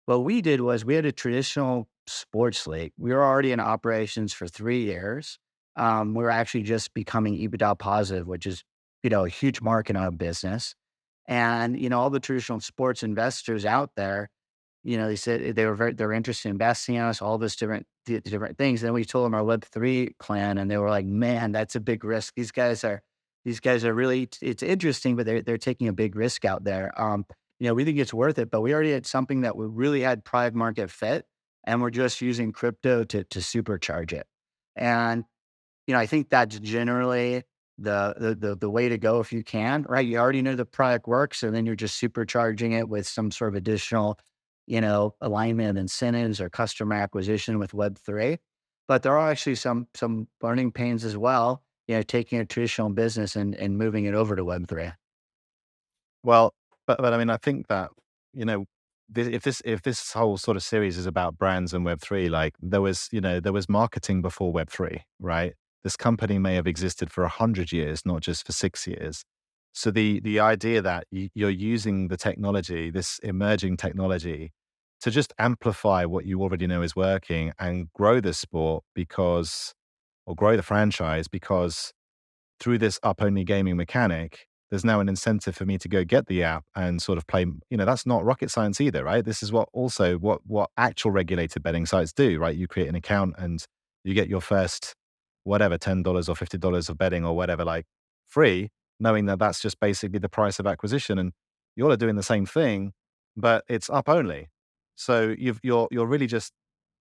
What we did was we had a traditional sports league. We were already in operations for 3 years. We were actually just becoming EBITDA positive, which is a huge mark in our business. And, all the traditional sports investors out there, they said they were interested in investing in us, all this different things. And then we told them our Web3 plan, and they were like, "Man, that's a big risk. These guys are really. It's interesting, but they're taking a big risk out there. We think it's worth it, but we already had something that we really had product market fit, and we're just using crypto to supercharge it. And I think that's generally the way to go if you can, right? You already know the product works, and then you're just supercharging it with some sort of additional, alignment of incentives or customer acquisition with Web3. but there are actually some learning pains as well, taking a traditional business and moving it over to Web3. Well, but I mean, I think that, you know, if this whole sort of series is about brands and Web3, like there was marketing before Web3, right? This company may have existed for 100 years, not just for 6 years. So the idea that you're using the technology, this emerging technology, to just amplify what you already know is working and grow the sport or grow the franchise because through this up only gaming mechanic, there's now an incentive for me to go get the app and sort of play. That's not rocket science either, right? This is what actual regulated betting sites do, right? You create an account and you get your first whatever $10 or $50 of betting or whatever, like free, knowing that that's just basically the price of acquisition, and you're all doing the same thing, but it's up only. So you're really just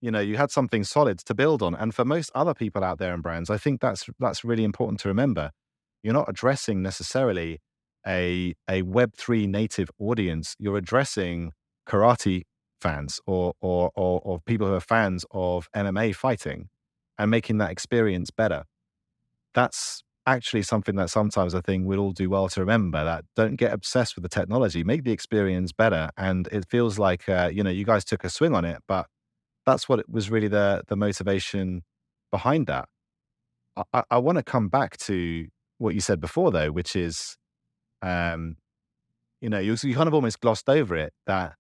you had something solid to build on. And for most other people out there in brands, I think that's really important to remember. You're not addressing necessarily a Web3 native audience. You're addressing karate fans or people who are fans of MMA fighting and making that experience better. That's actually something that sometimes I think we'd all do well to remember, that don't get obsessed with the technology, make the experience better. And it feels like, you guys took a swing on it, but that's what it was really the motivation behind that. I want to come back to what you said before, though, which is, um, you kind of almost glossed over it that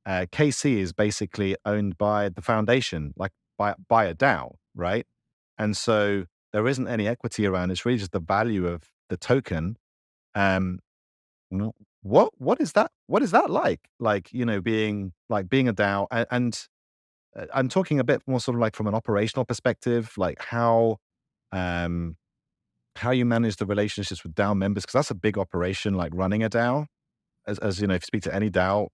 KC is basically owned by the foundation, like by a DAO, right? And so there isn't any equity around. It's really just the value of the token. Um, w- what is that? What is that like? Like being a DAO, and I'm talking a bit more sort of like from an operational perspective, like um, how you manage the relationships with DAO members, because that's a big operation, like running a DAO. As you know, if you speak to any DAO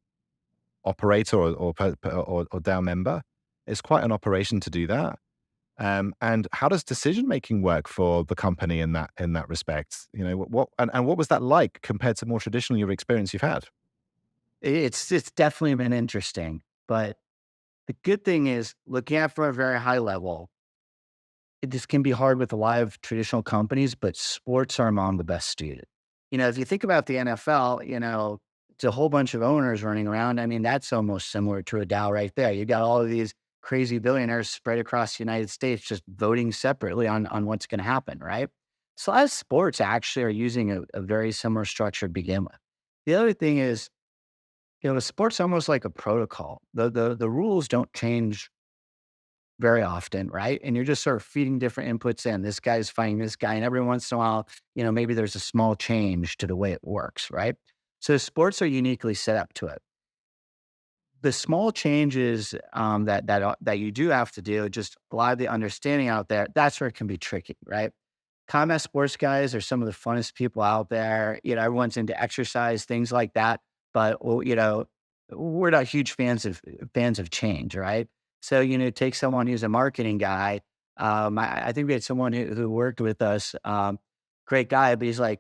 operator or DAO member, it's quite an operation to do that. And how does decision making work for the company in that respect? And what was that like compared to more traditional your experience you've had? It's definitely been interesting, but the good thing is looking at from a very high level, this can be hard with a lot of traditional companies, but sports are among the best suited. If you think about the NFL, it's a whole bunch of owners running around. I mean, that's almost similar to a DAO right there. You got all of these crazy billionaires spread across the United States just voting separately on what's going to happen, right? So, as sports actually are using a very similar structure to begin with. The other thing is, the sport's almost like a protocol. The rules don't change very often, right? And you're just sort of feeding different inputs in. This guy's fighting this guy, and every once in a while, maybe there's a small change to the way it works, right? So sports are uniquely set up to it. The small changes that you do have to do, just a lot of the understanding out there. That's where it can be tricky, right? Combat sports guys are some of the funnest people out there. Everyone's into exercise, things like that. But well, we're not huge fans of change, right? So take someone who's a marketing guy. I think we had someone who worked with us, great guy, but he's like,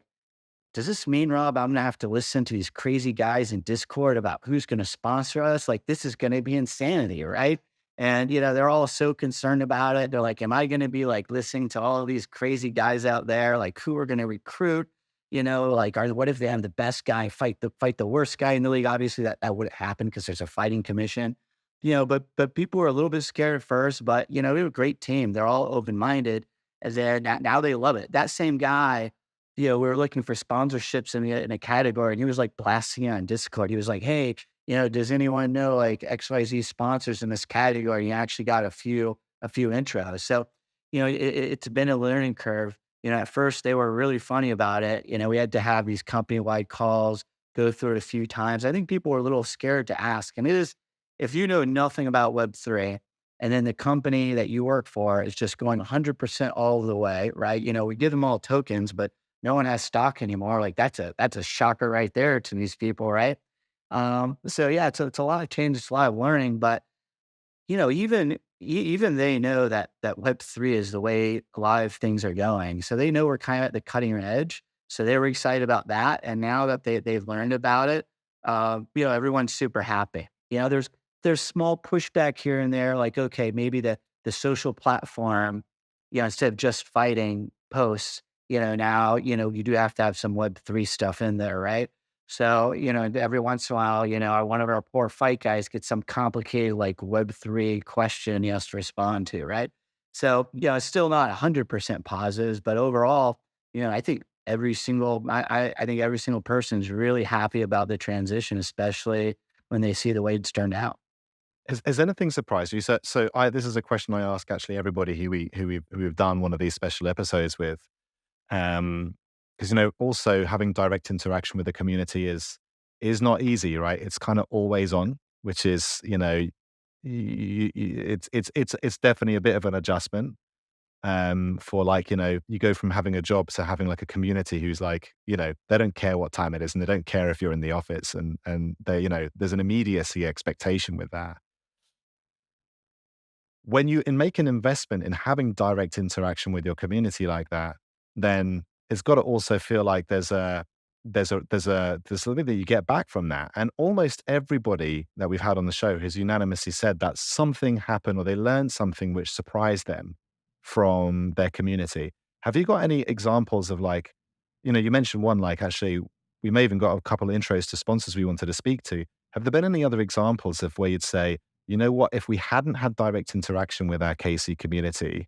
does this mean, Rob, I'm gonna have to listen to these crazy guys in Discord about who's gonna sponsor us? Like, this is gonna be insanity, right? And they're all so concerned about it. They're like, am I gonna be like listening to all of these crazy guys out there, like who are gonna recruit? Like, what if they have the best guy fight the worst guy in the league? Obviously, that wouldn't happen because there's a fighting commission. But people were a little bit scared at first, but we have a great team. They're all open minded, as they're now they love it. That same guy, we were looking for sponsorships in a category, and he was like blasting it on Discord. He was like, "Hey, does anyone know like XYZ sponsors in this category?" And he actually got a few intros. So, it's been a learning curve. At first they were really funny about it. We had to have these company wide calls, go through it a few times. I think people were a little scared to ask. And it is, if you know nothing about Web3, and then the company that you work for is just going 100% all the way, right? We give them all tokens, but no one has stock anymore. Like that's a shocker right there to these people, right? So yeah, it's a lot of change, it's a lot of learning, but even they know that Web3 is the way a lot of things are going. So they know we're kind of at the cutting edge. So they were excited about that, and now that they've learned about it, everyone's super happy. There's small pushback here and there, like okay, maybe the the social platform, instead of just fighting posts, now, you do have to have some Web3 stuff in there, right? So, every once in a while, one of our poor fight guys gets some complicated like Web3 question he has to respond to, right? So, it's still not 100% positives, but overall, I think I think every single person is really happy about the transition, especially when they see the way it's turned out. Has anything surprised you? So this is a question I ask actually everybody who we've done one of these special episodes with. Because also having direct interaction with the community is not easy, right? It's kind of always on, which is it's definitely a bit of an adjustment. For like you go from having a job to having like a community who's like they don't care what time it is and they don't care if you're in the office and they there's an immediacy expectation with that when you make an investment in having direct interaction with your community like that, then it's got to also feel like there's something that you get back from that. And almost everybody that we've had on the show has unanimously said that something happened or they learned something which surprised them from their community. Have you got any examples of like, you mentioned one, like actually, we may even got a couple of intros to sponsors we wanted to speak to. Have there been any other examples of where you'd say, you know what, if we hadn't had direct interaction with our KC community,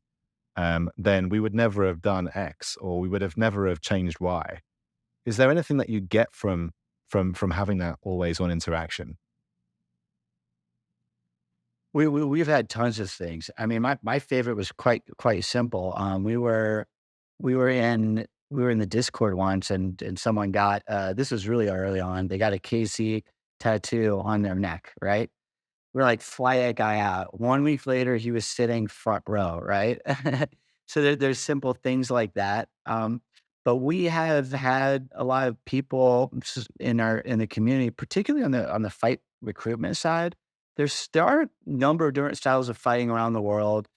then we would never have done X or we would have never have changed Y. Is there anything that you get from having that always on interaction? We've had tons of things. I mean, my favorite was quite simple. We were in the Discord once, and someone got this was really early on. They got a KC tattoo on their neck, right? We're like, "Fly that guy out." 1 week later, he was sitting front row, right? So there's simple things like that. But we have had a lot of people in the community, particularly on the fight recruitment side. There are a number of different styles of fighting around the world.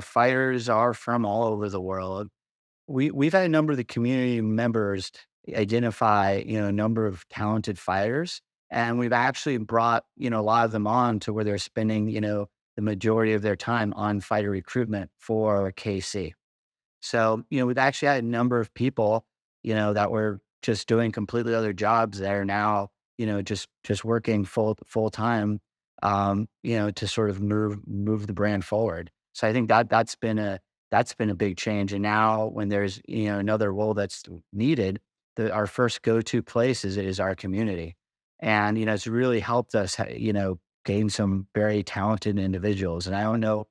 Fighters are from all over the world. We've had a number of the community members identify, a number of talented fighters, and we've actually brought, a lot of them on to where they're spending, the majority of their time on fighter recruitment for KC. So, we've actually had a number of people, that were just doing completely other jobs that are now, just working full time, to sort of move the brand forward. So I think that's been a big change. And now when there's another role that's needed, our first go-to place is our community, and it's really helped us gain some very talented individuals. And I don't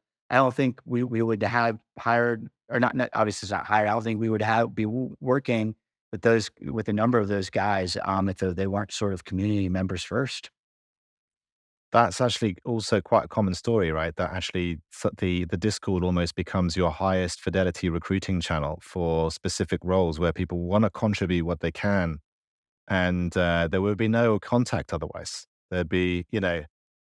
think we would have hired or not obviously it's not hired. I don't think we would working with a number of those guys if they weren't sort of community members first. That's actually also quite a common story, right? That actually the Discord almost becomes your highest fidelity recruiting channel for specific roles where people want to contribute what they can, and there would be no contact otherwise. There'd be,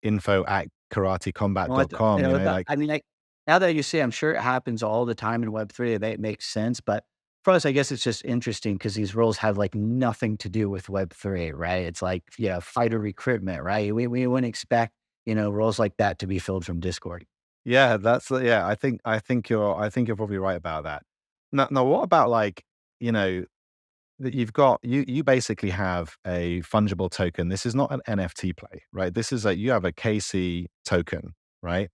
info at Well, karatecombat.com, like I mean, now that you say, I'm sure it happens all the time in Web3. It makes sense, but for us, I guess it's just interesting because these roles have like nothing to do with Web3, right? It's like fighter recruitment, right? We wouldn't expect roles like that to be filled from Discord. yeah, yeah. I think you're probably right about that. Now, what about like that you basically have a fungible token. This is not an NFT play, right? This is you have a KC token, right?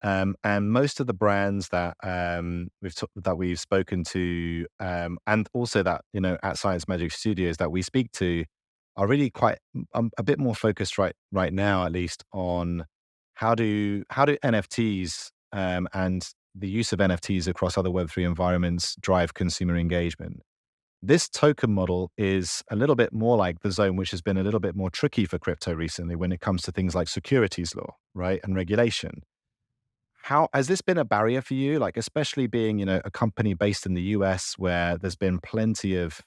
And most of the brands that that we've spoken to, and also that at Science Magic Studios that we speak to, are really quite a bit more focused right now, at least, on how do NFTs and the use of NFTs across other Web3 environments drive consumer engagement. This token model is a little bit more like the zone, which has been a little bit more tricky for crypto recently when it comes to things like securities law, right, and regulation. How has this been a barrier for you? Like, especially being, a company based in the US where there's been plenty of,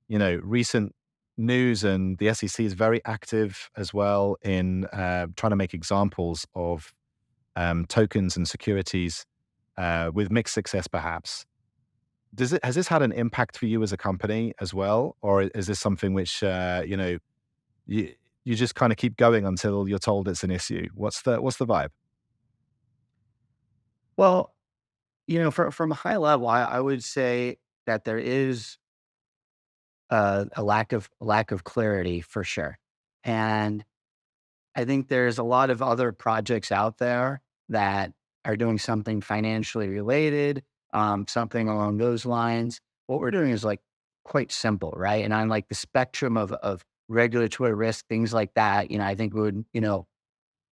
recent news and the SEC is very active as well in trying to make examples of tokens and securities with mixed success, perhaps. Has this had an impact for you as a company as well? Or is this something which, you, you just kind of keep going until you're told it's an issue? What's the vibe? Well, from a high level, I would say that there is a lack of clarity for sure, and I think there's a lot of other projects out there that are doing something financially related, something along those lines. What we're doing is like quite simple, right? And on like the spectrum of regulatory risk, things like that, I think would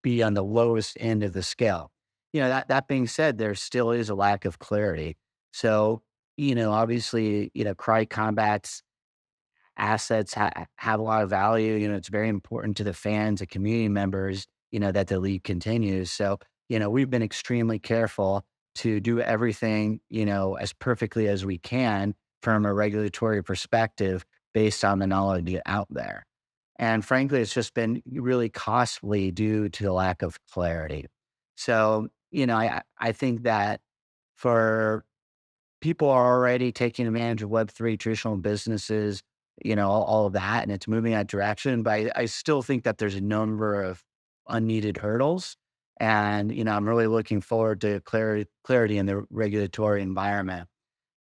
be on the lowest end of the scale. That being said, there still is a lack of clarity. So, obviously, Cry Combat's assets have a lot of value. It's very important to the fans, the community members, that the league continues. So, we've been extremely careful to do everything, as perfectly as we can from a regulatory perspective based on the knowledge out there. And frankly, it's just been really costly due to the lack of clarity. So, I think that for people are already taking advantage of Web3 traditional businesses, all of that, and it's moving that direction. But I still think that there's a number of unneeded hurdles. And, I'm really looking forward to clarity in the regulatory environment.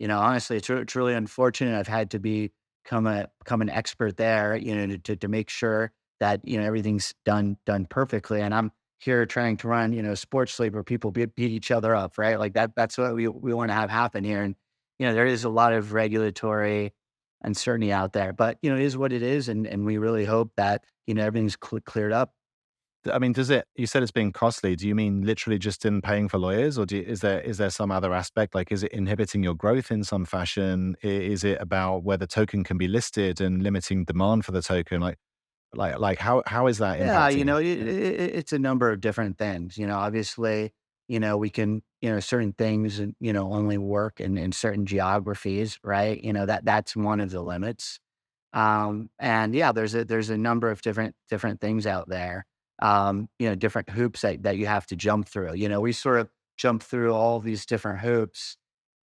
Honestly, it's really unfortunate. I've had to become an expert there, to make sure that, everything's done perfectly. And I'm here trying to run, sports league where people beat each other up, right? Like that's what we want to have happen here. And, there is a lot of regulatory uncertainty out there, but, it is what it is. And we really hope that, everything's cleared up. I mean, you said it's being costly. Do you mean literally just in paying for lawyers, or is there some other aspect? Like, is it inhibiting your growth in some fashion? Is it about where the token can be listed and limiting demand for the token? Like how is that Yeah, impacting? it's a number of different things. Obviously, we can, certain things, only work in certain geographies, right? That's one of the limits. And yeah, there's a number of different things out there. Different hoops that you have to jump through. We sort of jump through all these different hoops.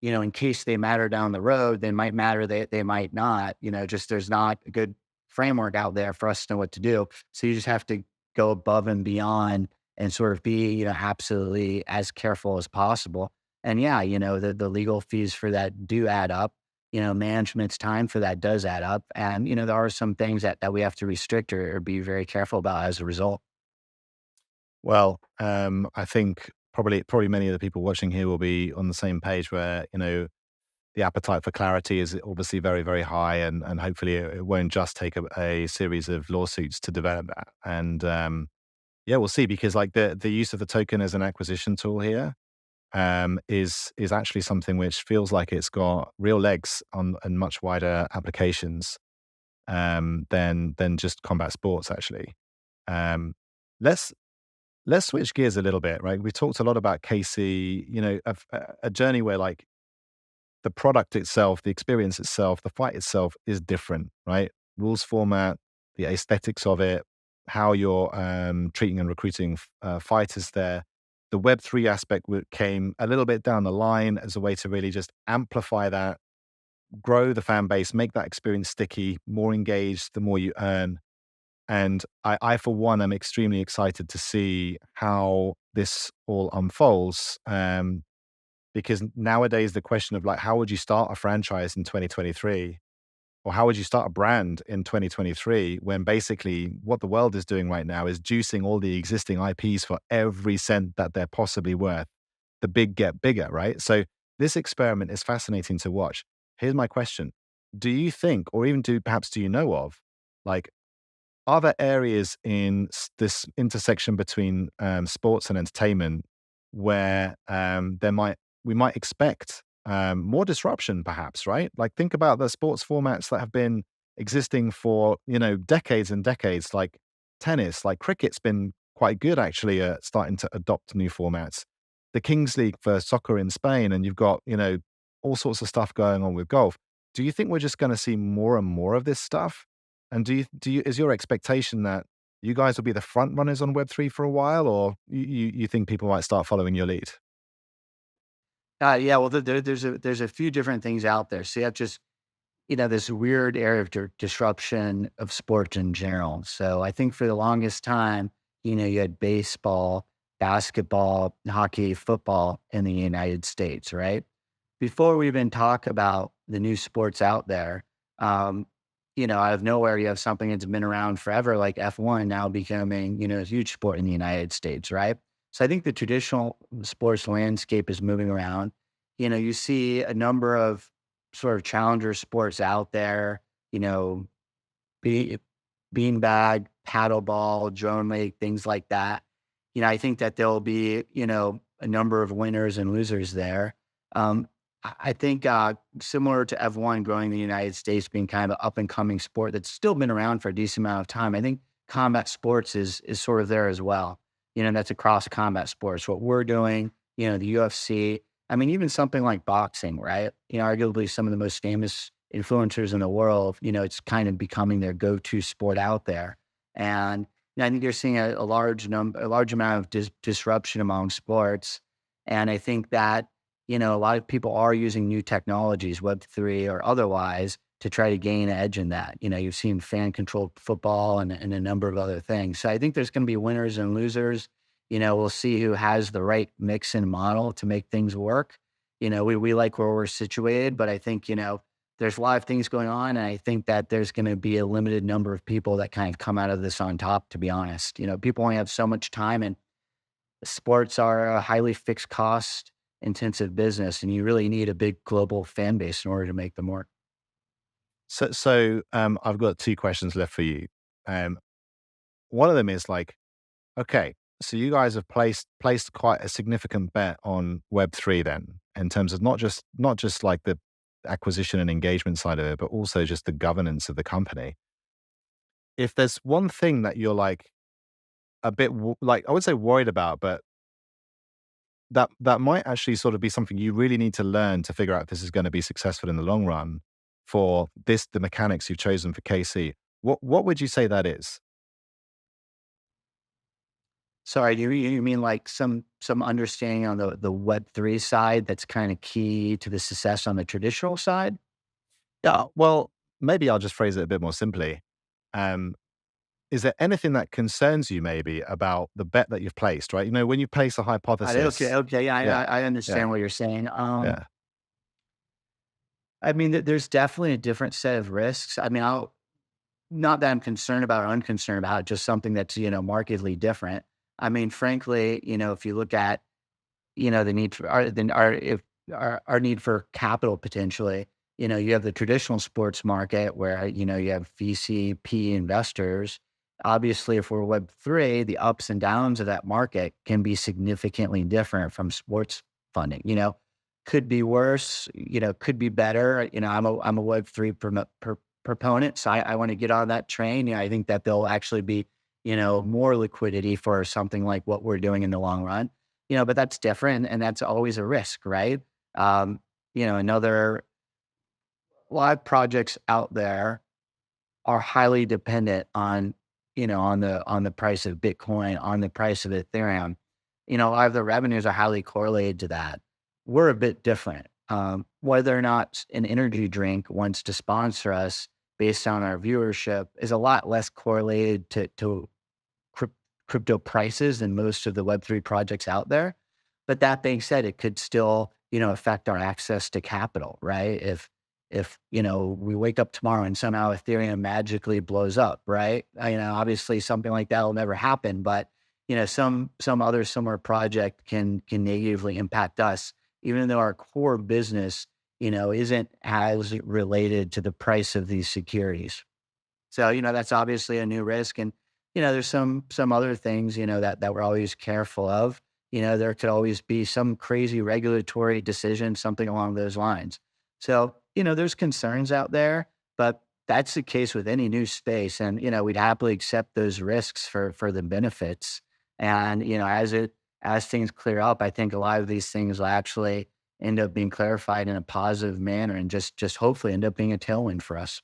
In case they matter down the road, they might matter. They might not. Just there's not a good framework out there for us to know what to do. So you just have to go above and beyond and sort of be absolutely as careful as possible. And yeah, the legal fees for that do add up. Management's time for that does add up. And, there are some things that we have to restrict or be very careful about as a result. Well, I think probably many of the people watching here will be on the same page where, the appetite for clarity is obviously very, very high, and hopefully it won't just take a series of lawsuits to develop that. And yeah, we'll see, because like the use of the token as an acquisition tool here is actually something which feels like it's got real legs on and much wider applications than just combat sports actually. Um, let's let's switch gears a little bit, right? We talked a lot about Casey, a journey where like the product itself, the experience itself, the fight itself is different, right? Rules format, the aesthetics of it, how you're treating and recruiting fighters there. The Web3 aspect came a little bit down the line as a way to really just amplify that, grow the fan base, make that experience sticky, more engaged, the more you earn. And I for one, am extremely excited to see how this all unfolds. Because nowadays, the question of like, how would you start a franchise in 2023? Or how would you start a brand in 2023 when basically what the world is doing right now is juicing all the existing IPs for every cent that they're possibly worth? The big get bigger, right? So this experiment is fascinating to watch. Here's my question. Do you think, or even perhaps do you know of, like other areas in this intersection between sports and entertainment where we might expect more disruption, perhaps, right? Like think about the sports formats that have been existing for decades and decades, like tennis, like cricket's been quite good actually at starting to adopt new formats. The Kings League for soccer in Spain, and you've got all sorts of stuff going on with golf. Do you think we're just going to see more and more of this stuff? And do you is your expectation that you guys will be the front runners on Web3 for a while, or you think people might start following your lead? Yeah, well, there's a few different things out there. So you have just this weird area of disruption of sports in general. So I think for the longest time, you had baseball basketball, hockey, football in the United States, right? Before we even talk about the new sports out there, um, out of nowhere, you have something that's been around forever, like F1 now becoming, a huge sport in the United States, right? So I think the traditional sports landscape is moving around. You see a number of sort of challenger sports out there, you know, be beanbag, paddleball, drone league, things like that. I think that there'll be, a number of winners and losers there. I think similar to F1 growing in the United States being kind of an up and coming sport that's still been around for a decent amount of time. I think combat sports is sort of there as well. That's across combat sports. What we're doing, the UFC. I mean, even something like boxing, right? Arguably some of the most famous influencers in the world, it's kind of becoming their go-to sport out there. And I think you're seeing a large amount of disruption among sports. And I think that, a lot of people are using new technologies, Web3 or otherwise, to try to gain an edge in that. You've seen fan-controlled football and a number of other things. So I think there's going to be winners and losers. We'll see who has the right mix and model to make things work. We like where we're situated, but I think, there's a lot of things going on. And I think that there's going to be a limited number of people that kind of come out of this on top, to be honest. People only have so much time, and sports are a highly fixed cost intensive business, and you really need a big global fan base in order to make them work. So I've got two questions left for you. Um, One of them is like, okay, so you guys have placed quite a significant bet on Web3 then, in terms of not just like the acquisition and engagement side of it, but also just the governance of the company. If there's one thing that you're like a bit like I would say worried about, but that might actually sort of be something you really need to learn to figure out if this is going to be successful in the long run for the mechanics you've chosen for KC. What would you say that is? Sorry, do you mean like some understanding on the Web3 side that's kind of key to the success on the traditional side? Yeah, well, maybe I'll just phrase it a bit more simply. Um, is there anything that concerns you maybe about the bet that you've placed, right? When you place a Okay, hypothesis. okay, yeah, Yeah, I yeah, understand what you're saying. yeah. I mean, there's definitely a different set of risks. I mean, not that I'm concerned about or unconcerned about, just something that's markedly different. I mean, frankly, if you look at the need for our need for capital potentially. You have the traditional sports market where, you have VCP investors. Obviously, if we're Web3, the ups and downs of that market can be significantly different from sports funding. Could be worse, could be better. I'm a Web3 proponent, so I want to get on that train. I think that there'll actually be, more liquidity for something like what we're doing in the long run. But that's different, and that's always a risk, right? Another live projects out there are highly dependent on, on the price of Bitcoin, on the price of Ethereum. A lot of the revenues are highly correlated to that. We're a bit different. Whether or not an energy drink wants to sponsor us based on our viewership is a lot less correlated to cryp- crypto prices than most of the Web3 projects out there. But that being said, it could still, affect our access to capital, right? If we wake up tomorrow and somehow Ethereum magically blows up, right? Obviously something like that will never happen, but some other similar project can negatively impact us, even though our core business, isn't as related to the price of these securities. So, that's obviously a new risk. And, there's some other things, that we're always careful of. There could always be some crazy regulatory decision, something along those lines. So, there's concerns out there, but that's the case with any new space. And, we'd happily accept those risks for the benefits. And, as things clear up, I think a lot of these things will actually end up being clarified in a positive manner and just hopefully end up being a tailwind for us.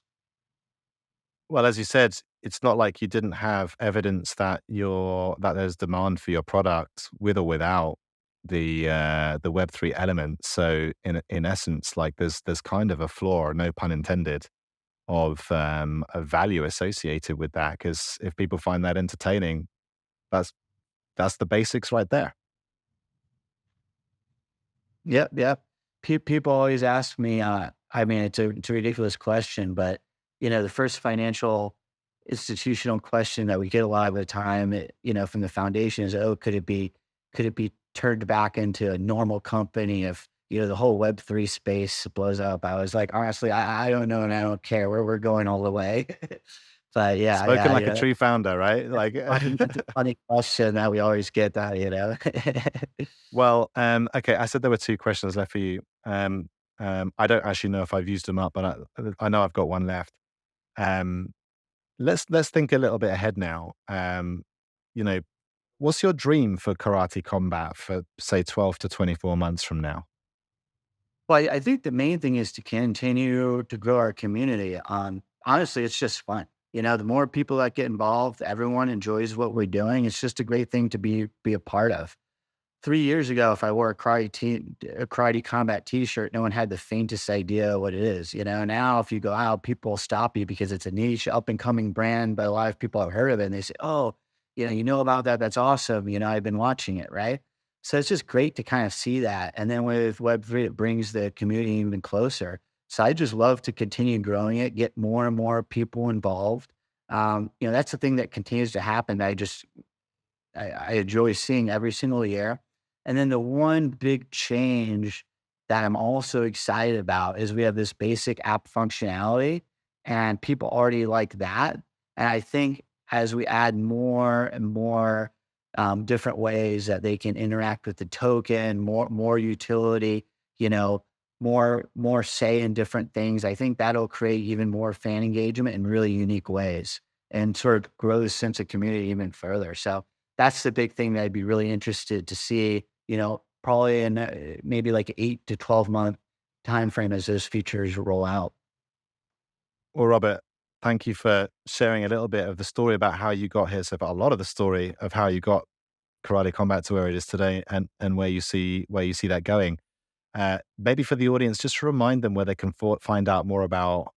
Well, as you said, it's not like you didn't have evidence that there's demand for your product with or without the Web3 element. So in essence, like there's kind of a flaw, no pun intended, of a value associated with that. Because if people find that entertaining, that's That's the basics right there. Yep, yep. People always ask me, I mean, it's a ridiculous question, but the first financial institutional question that we get a lot of the time, from the foundation is, oh, could it be turned back into a normal company if the whole Web3 space blows up? I was like, honestly, I don't know, and I don't care. We're going all the way. But yeah, Spoken yeah, like a true founder, right? Like, that's a funny question that we always get. That. well, okay. I said there were two questions left for you. I don't actually know if I've used them up, but I know I've got one left. Um, let's think a little bit ahead now. You know, what's your dream for karate combat for say 12 to 24 months from now? Well, I think the main thing is to continue to grow our community. Honestly, it's just fun. The more people that get involved, everyone enjoys what we're doing. It's just a great thing to be a part of. 3 years ago, if I wore a karate combat T-shirt, no one had the faintest idea what it is. Now if you go out, people stop you because it's a niche, up and coming brand, but a lot of people have heard of it, and they say, "Oh, you know about that? That's awesome. I've been watching it, right?" So it's just great to kind of see that, and then with Web3, it brings the community even closer. So I just love to continue growing it, get more and more people involved. That's the thing that continues to happen. That I enjoy seeing every single year. And then the one big change that I'm also excited about is we have this basic app functionality and people already like that. And I think as we add more and more different ways that they can interact with the token, more utility, you know, more say in different things, I think that'll create even more fan engagement in really unique ways and sort of grow the sense of community even further. So that's the big thing that I'd be really interested to see, probably in maybe like 8 to 12 month time frame as those features roll out. Well, Robert, thank you for sharing a little bit of the story about how you got here. So, a lot of the story of how you got karate combat to where it is today, and where you see that going. Maybe for the audience, just to remind them where they can find out more about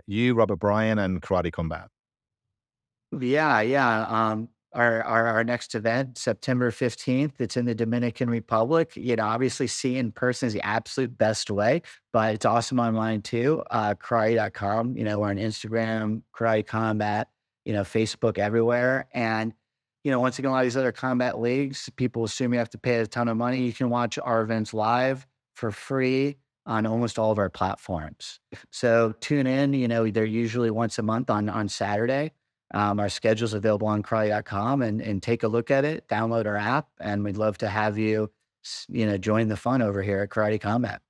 you, Robert Bryan, and karate combat. Yeah, yeah. Our next event, September 15th, it's in the Dominican Republic. Obviously see in person is the absolute best way, but it's awesome online too. Karate.com, we're on Instagram, Karate Combat, Facebook everywhere. And, once again, a lot of these other combat leagues, people assume you have to pay a ton of money. You can watch our events live for free on almost all of our platforms. So tune in, they're usually once a month on Saturday. Our schedule's available on karate.com and take a look at it, download our app, and we'd love to have you, join the fun over here at Karate Combat.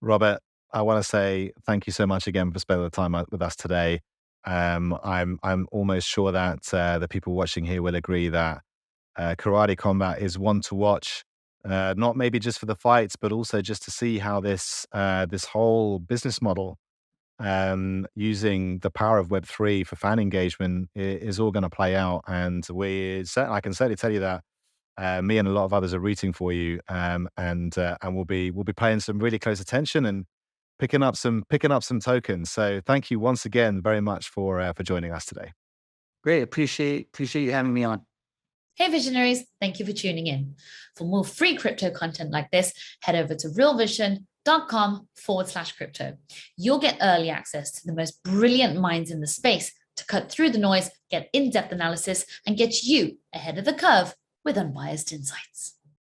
Robert, I want to say thank you so much again for spending the time with us today. I'm almost sure that the people watching here will agree that karate combat is one to watch. Not maybe just for the fights, but also just to see how this whole business model, using the power of Web3 for fan engagement, is all going to play out. And I can certainly tell you that me and a lot of others are rooting for you, and we'll be paying some really close attention and picking up some tokens. So thank you once again very much for joining us today. Great. Appreciate you having me on. Hey visionaries, thank you for tuning in. For more free crypto content like this, head over to realvision.com/crypto. You'll get early access to the most brilliant minds in the space to cut through the noise, get in-depth analysis, and get you ahead of the curve with unbiased insights.